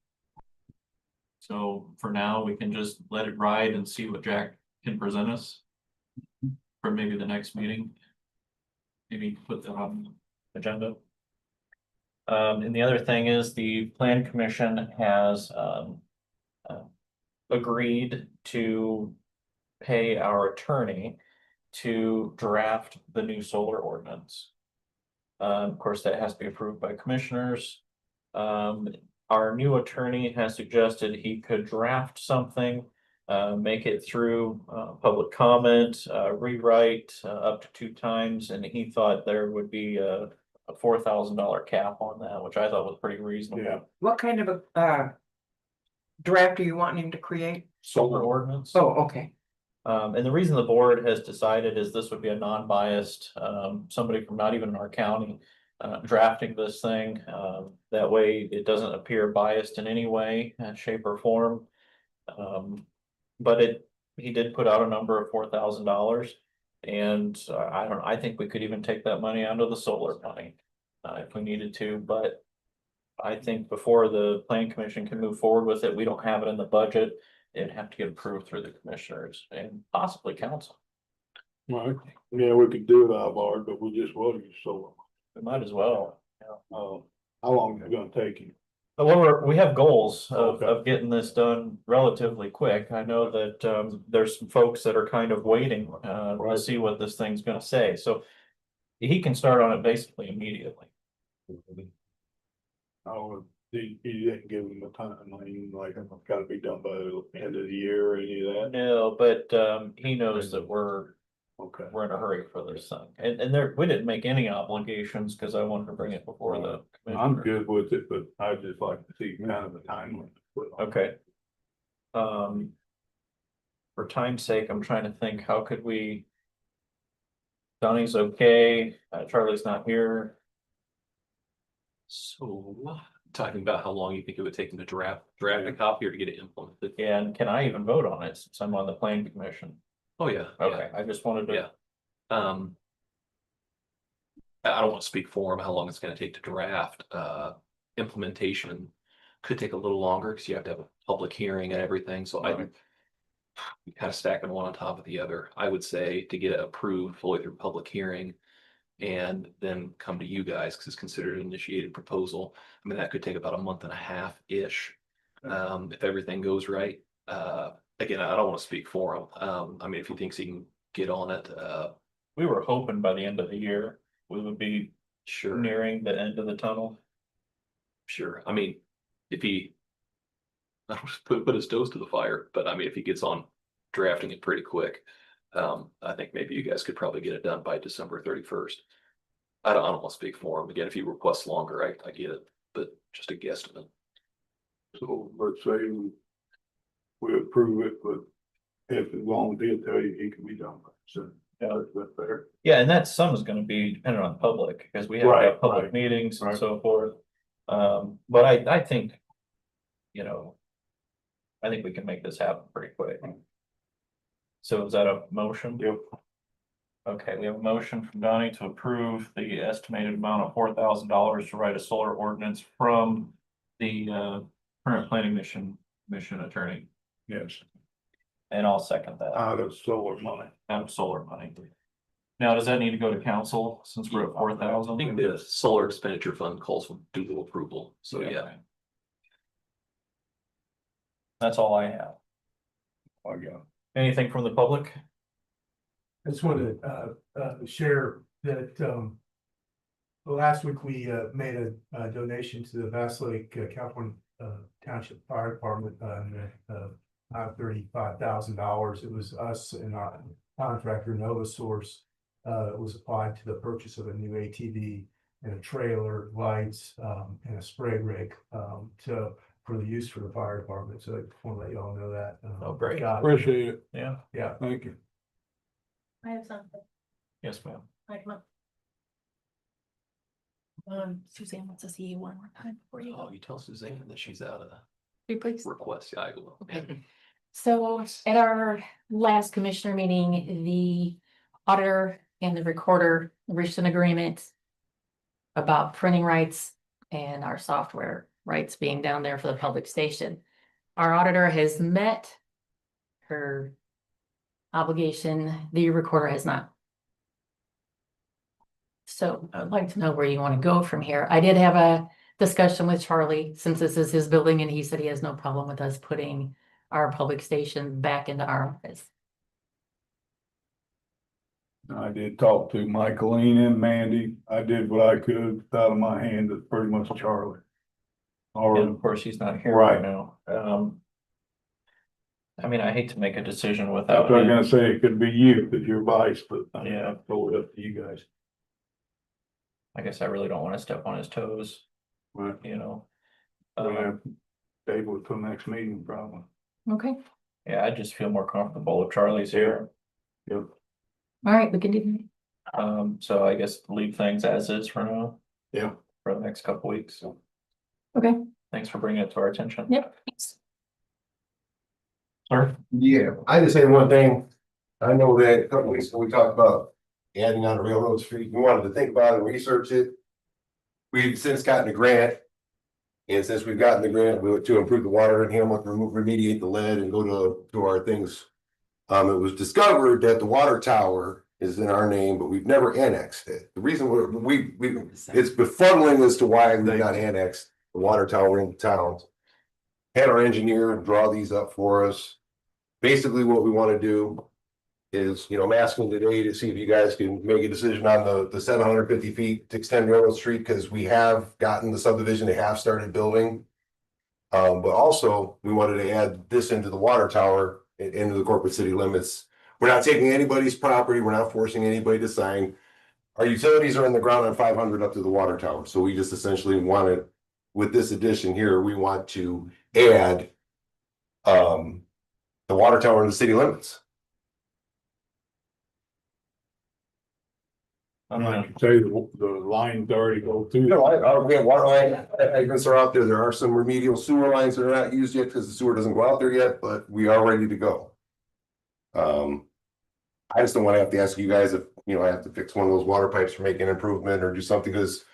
S7: So for now, we can just let it ride and see what Jack can present us for maybe the next meeting. Maybe put that on the agenda. And the other thing is the plan commission has agreed to pay our attorney to draft the new solar ordinance. Of course, that has to be approved by commissioners. Our new attorney has suggested he could draft something, make it through public comment, rewrite up to 2 times, and he thought there would be a $4,000 cap on that, which I thought was pretty reasonable.
S12: Yeah.
S3: What kind of a draft are you wanting him to create?
S7: Solar ordinance.
S3: Oh, okay.
S7: And the reason the board has decided is this would be a non-biased, somebody from not even our county, drafting this thing. That way it doesn't appear biased in any way, shape or form. But he did put out a number of $4,000. And I think we could even take that money out of the solar money, if we needed to, but I think before the planning commission can move forward with it, we don't have it in the budget. It'd have to get approved through the commissioners and possibly council.
S12: Right, yeah, we could do it out of ours, but we just will use solar.
S7: We might as well.
S12: How long is it gonna take you?
S7: But we have goals
S12: Okay.
S7: of getting this done relatively quick. I know that there's some folks that are kind of waiting to
S12: Right.
S7: see what this thing's gonna say, so he can start on it basically immediately.
S12: Oh, you didn't give them a timeline, like, it's gotta be done by the end of the year or any of that?
S7: No, but he knows that
S12: Okay.
S7: we're in a hurry for this thing, and there, we didn't make any obligations because I wanted to bring it before the.
S12: I'm
S7: commissioner.
S12: good with it, but I'd just like to see kind of a timeline.
S7: Okay. For time's sake, I'm trying to think, how could we? Donnie's okay, Charlie's not here.
S1: So talking about how long you think it would take them to draft a copy or to get it implemented?
S7: And can I even vote on it since I'm on the planning commission?
S1: Oh, yeah.
S7: Okay, I just wanted to.
S1: Yeah. I don't want to speak for them, how long it's gonna take to draft, implementation could take a little longer because you have to have a public hearing and everything, so I
S7: Right.
S1: kind of stacking one on top of the other. I would say to get it approved fully through public hearing and then come to you guys because it's considered an initiated proposal. I mean, that could take about a month and a half-ish, if everything goes right. again, I don't want to speak for him. I mean, if he thinks he can get on it,
S7: We were hoping by the end of the year, we would be
S1: sure,
S7: nearing the end of the tunnel.
S1: sure. I mean, if he, I don't put his toes to the fire, but I mean, if he gets on drafting it pretty quick, I think maybe you guys could probably get it done by December 31st. I don't want to speak for him. Again, if he requests longer, I get it, but just a guesstimate.
S12: So let's say we approve it, but if as long as he'll tell you, he can be done by, so, yeah, that's fair.
S7: Yeah, and that sum is gonna be dependent on the public, because we have to
S12: Right,
S7: have public
S12: right,
S7: meetings and
S12: right.
S7: so forth. But I think, you know, I think we can make this happen pretty quick. So is that a motion?
S12: Yep.
S7: Okay, we have a motion from Donnie to approve the estimated amount of $4,000 to write a solar ordinance from the current planning mission attorney.
S12: Yes,
S7: And I'll second that.
S12: out of solar money.
S7: Out of solar money. Now, does that need to go to council since we're at
S1: I
S7: 4,000?
S1: think the solar expenditure fund calls for doodle approval, so yeah.
S7: That's all I have.
S12: I got.
S7: Anything from the public?
S18: I just wanted to share that last week we made a donation to the Bass Lake, California Township Fire Department $35,000. It was us and our contractor NovaSource. It was applied to the purchase of a new ATV and a trailer, lights, and a spray rig for the use for the fire department. So I just want to let you all know that.
S7: Oh, great.
S12: Appreciate it.
S7: Yeah.
S18: Yeah.
S12: Thank you.
S16: I have something.
S7: Yes, ma'am.
S16: Hi, come on. Suzanne wants to see you one more time before you
S1: Oh,
S16: go.
S1: you tell Suzanne that she's out of
S16: Please.
S1: the request, yeah, I will.
S16: Okay. So at our last commissioner meeting, the auditor and the recorder reached an agreement about printing rights and our software rights being down there for the public station. Our auditor has met her obligation, the recorder has not. So I'd like to know where you want to go from here. I did have a discussion with Charlie, since this is his building, and he said he has no problem with us putting our public station back into our office.
S12: I did talk to Michaeline and Mandy. I did what I could out of my hand. It's pretty much Charlie. Or,
S7: And of course, he's not here
S12: Right.
S7: right now. I mean, I hate to make a decision
S12: that's
S7: without
S12: what I'm
S7: him.
S12: gonna say. It could be you, because you're vice, but
S7: Yeah.
S12: I'll throw it up to you guys.
S7: I guess I really don't want to step on his toes,
S12: Right.
S7: you know.
S12: We'll have table it till next meeting, probably.
S4: Okay,
S7: Yeah, I just feel more comfortable if Charlie's here.
S12: Yep.
S4: all right, we can do that.
S7: So I guess leave things as is for now.
S12: Yeah.
S7: For the next couple weeks.
S4: Okay,
S7: Thanks for bringing it to our attention.
S4: yep. Thanks.
S7: Sir?
S6: Yeah, I just say one thing. I know that a couple weeks ago, we talked about adding on a railroad street. We wanted to think about it and research it. We've since gotten a grant. And since we've gotten the grant, we were to improve the water in Hamlet, remediate the lead and go to our things. It was discovered that the water tower is in our name, but we've never annexed it. The reason it's befuddling as to why we got annexed the water tower in town. Had our engineer draw these up for us. Basically, what we want to do is, I'm asking today to see if you guys can make a decision on the 750 feet to extend Railroad Street, because we have gotten the subdivision, they have started building. But also, we wanted to add this into the water tower, into the corporate city limits. We're not taking anybody's property, we're not forcing anybody to sign. Our utilities are in the ground on 500 up to the water tower, so we just essentially wanted, with this addition here, we want to add the water tower in the city limits.
S7: I'm
S12: Like
S7: gonna,
S12: you say, the lines already go through.
S6: We have water line hydrants are out there. There are some remedial sewer lines that are not used yet because the sewer doesn't go out there yet, but we are ready to go. I just don't want to have to ask you guys if, I have to fix one of those water pipes for making an improvement or do something, because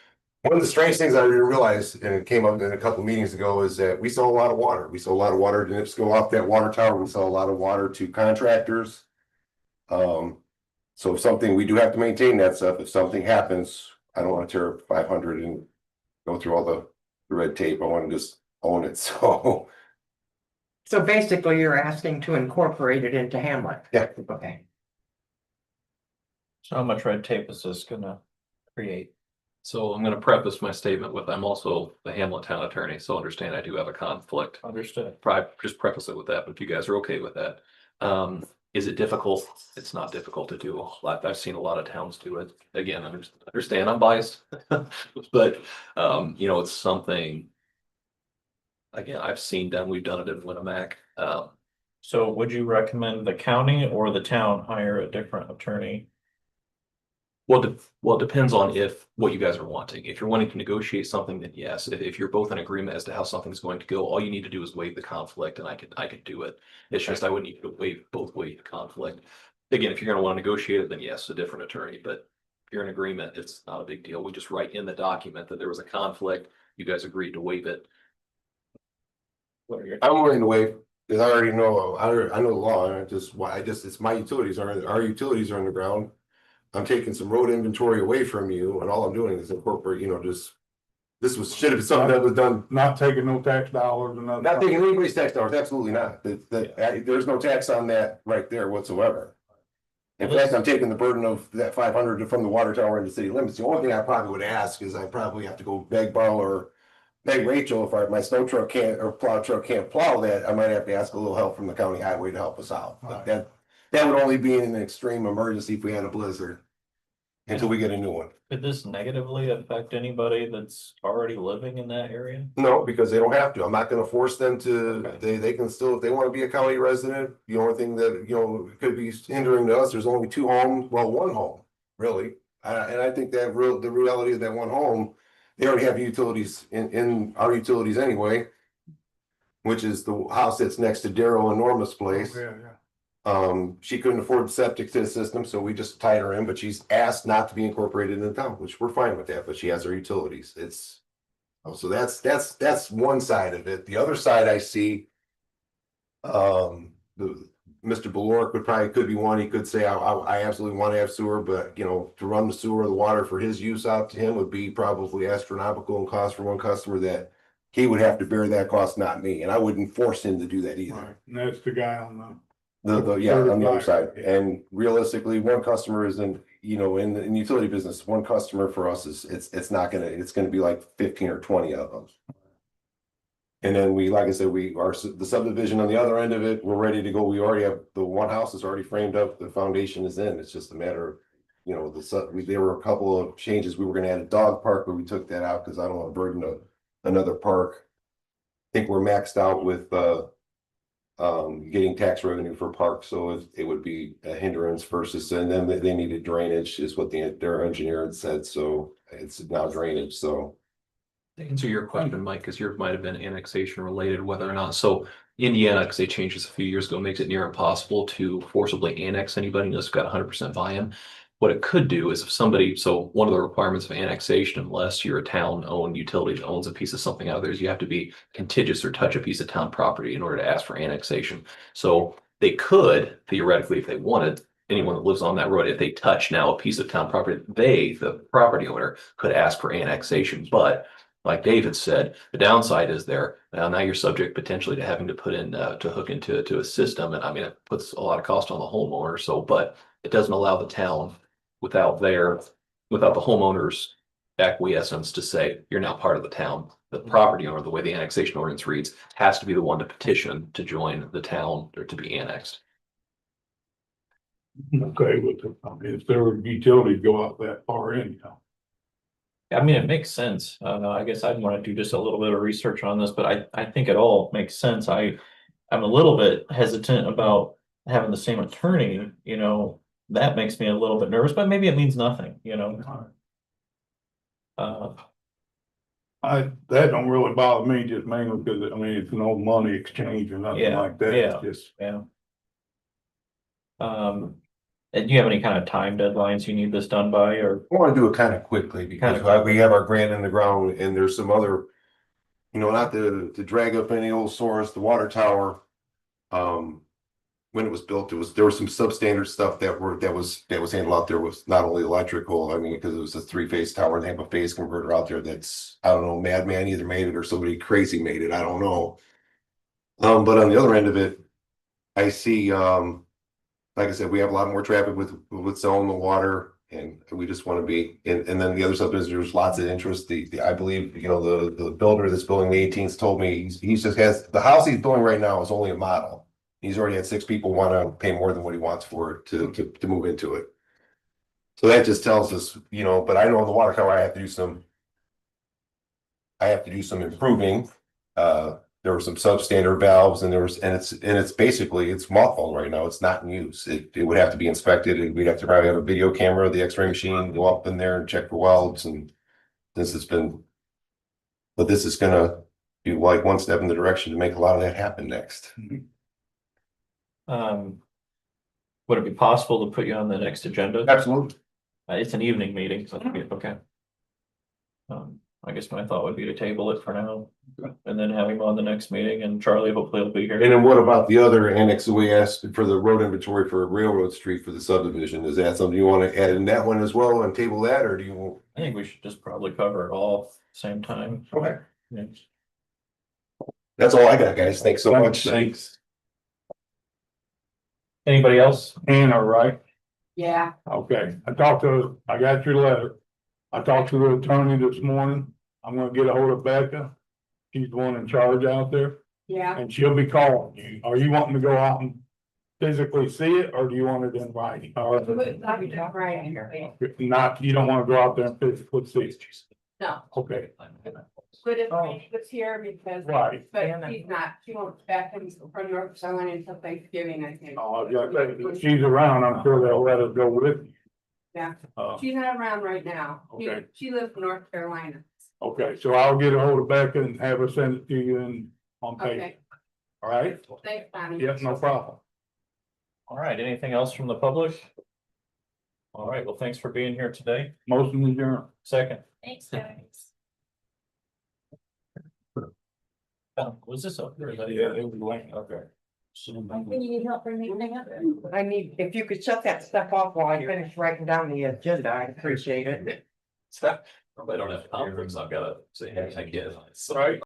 S6: one of the strange things I didn't realize, and it came up in a couple of meetings ago, is that we sell a lot of water. We sell a lot of water to NIPSCO off that water tower. We sell a lot of water to contractors. So if something, we do have to maintain that stuff. If something happens, I don't want to tear up 500 and go through all the red tape. I want to just own it. So
S3: So basically you're asking to incorporate it into Hamlet?
S6: Yeah.
S3: Okay.
S7: So how much red tape is this gonna create?
S1: So I'm gonna preface my statement with, I'm also the Hamlet Town Attorney, so understand I do have a conflict.
S7: Understood.
S1: Probably just preface it with that, but if you guys are okay with that. Is it difficult? It's not difficult to do. I've seen a lot of towns do it. Again, I understand I'm biased. But, you know, it's something. Again, I've seen done, we've done it in Winnemac.
S7: So would you recommend the county or the town hire a different attorney?
S1: Well, it depends on what you guys are wanting. If you're wanting to negotiate something, then yes. If you're both in agreement as to how something's going to go, all you need to do is waive the conflict and I could do it. It's just I would need to waive the conflict. Again, if you're gonna want to negotiate it, then yes, a different attorney, but if you're in agreement, it's not a big deal. We just write in the document that there was a conflict. You guys agreed to waive it. What are your?
S19: I'm willing to waive, because I already know, I know the law, and it's my utilities, our utilities are underground. I'm taking some road inventory away from you, and all I'm doing is incorporate, should have been something that was done.
S12: Not taking no tax dollars and nothing.
S19: Not taking anybody's tax dollars, absolutely not. There's no tax on that right there whatsoever. In fact, I'm taking the burden of that 500 from the water tower into city limits. The only thing I probably would ask is I probably have to go beg, borrow, or beg Rachel, if my snow truck can't, or plow truck can't plow that, I might have to ask a little help from the county highway to help us out. But that would only be in an extreme emergency if we had a blizzard. Until we get a new one.
S7: Could this negatively affect anybody that's already living in that area?
S19: No, because they don't have to. I'm not gonna force them to, they can still, if they wanna be a county resident, the only thing that, could be hindering to us, there's only two homes, well, one home, really. And I think that the reality of that one home, they already have utilities in our utilities anyway. Which is the house that's next to Daryl and Norma's place.
S12: Yeah.
S19: She couldn't afford the septic system, so we just tied her in, but she's asked not to be incorporated in the town, which we're fine with that, but she has her utilities. So that's one side of it. The other side I see. Mr. Belork could be one. He could say, I absolutely want to have sewer, but to run the sewer, the water for his use out to him would be probably astronomical in cost for one customer that he would have to bear that cost, not me, and I wouldn't force him to do that either.
S12: Right. And that's the guy on the.
S19: On the other side, and realistically, one customer isn't, in the utility business, one customer for us it's gonna be like 15 or 20 of them. And then like I said, the subdivision on the other end of it, we're ready to go. We already have, the one house is already framed up, the foundation is in, it's just a matter of, there were a couple of changes. We were gonna add a dog park, but we took that out because I don't want to burden another park. I think we're maxed out with, getting tax revenue for parks, so it would be a hindrance versus, and then they needed drainage is what their engineer had said, so it's now drainage, so.
S1: To answer your question, Mike, because yours might have been annexation related, whether or not, so Indiana, because they changed this a few years ago, makes it near impossible to forcibly annex anybody unless you've got 100% buy-in. What it could do is so one of the requirements of annexation, unless you're a town-owned utility that owns a piece of something out there, is you have to be contiguous or touch a piece of town property in order to ask for annexation. So they could, theoretically, if they wanted, anyone that lives on that road, if they touch now a piece of town property, the property owner, could ask for annexation. But like David said, the downside is now you're subject potentially to having to put in, to hook into a system. And I mean, it puts a lot of cost on the homeowner. But it doesn't allow the town without the homeowner's acquiescence to say, you're now part of the town. The property owner, the way the annexation ordinance reads, has to be the one to petition to join the town or to be annexed.
S12: Okay, if there were utilities go out that far in,
S7: I mean, it makes sense. I guess I'd want to do just a little bit of research on this, but I think it all makes sense. I'm a little bit hesitant about having the same attorney, that makes me a little bit nervous, but maybe it means nothing,
S12: that don't really bother me, just mainly because, it's no money exchange or nothing like that. It's just.
S7: And do you have any kind of time deadlines you need this done by, or?
S19: I want to do it kind of quickly because we have our grant in the ground and there's some other, not to drag up any old sores, the water tower. When it was built, there was some substandard stuff that was handled out there was not only electrical, because it was a 3-phase tower, they have a phase converter out there that's, I don't know, madman either made it or somebody crazy made it, I don't know. But on the other end of it, I see, like I said, we have a lot more traffic with selling the water. And we just want to be, and then the other stuff is there's lots of interest. I believe, the builder that's building the 18s told me he's just has, the house he's building right now is only a model. He's already had 6 people want to pay more than what he wants for it to move into it. So that just tells us, but I know in the water tower, I have to do some improving. There were some substandard valves and it's basically, it's mothballed right now. It's not in use. It would have to be inspected and we'd have to probably have a video camera, the x-ray machine, go up in there and check for welds and this has been, but this is gonna be like one step in the direction to make a lot of that happen next.
S7: Would it be possible to put you on the next agenda?
S19: Absolutely.
S7: It's an evening meeting, so okay. I guess my thought would be to table it for now and then have him on the next meeting and Charlie hopefully will be here.
S19: And then what about the other annex that we asked for the road inventory for Railroad Street for the subdivision? Is that something you want to add in that one as well and table that, or do you?
S7: I think we should just probably cover it all at the same time.
S19: Okay.
S7: Yeah.
S19: That's all I got, guys. Thanks so much.
S12: Thanks.
S7: Anybody else?
S12: Ann, all right?
S14: Yeah.
S12: Okay, I got your letter. I talked to the attorney this morning. I'm gonna get a hold of Becca. She's the one in charge out there.
S14: Yeah.
S12: And she'll be calling you. Are you wanting to go out and physically see it, or do you want it in writing? Or not, you don't wanna go out there and physically see it?
S14: No.
S12: Okay,
S14: Good if he was here because.
S12: right.
S14: But she's not, she won't back him from North Carolina until Thanksgiving, I think.
S12: Oh, if she's around, I'm sure they'll let us go with you.
S14: Yeah,
S12: Uh,
S14: she's not around right now.
S12: Okay.
S14: She lives in North Carolina.
S12: okay, so I'll get a hold of Becca and have her send it to you on paper.
S14: Okay,
S12: All right?
S14: thanks, Bonnie.
S12: Yes, no problem.
S7: All right, anything else from the public? All right, well, thanks for being here today.
S12: Motion adjourned.
S7: Second.
S14: Thanks, guys.
S7: Was this up?
S12: Yeah, it was late.
S7: Okay.
S14: You need help bringing anything up?
S3: I need, if you could shut that stuff off while I finish writing down the agenda, I'd appreciate it.
S1: Stop. I don't have conflicts. I've got to say, hey, I get it. Right.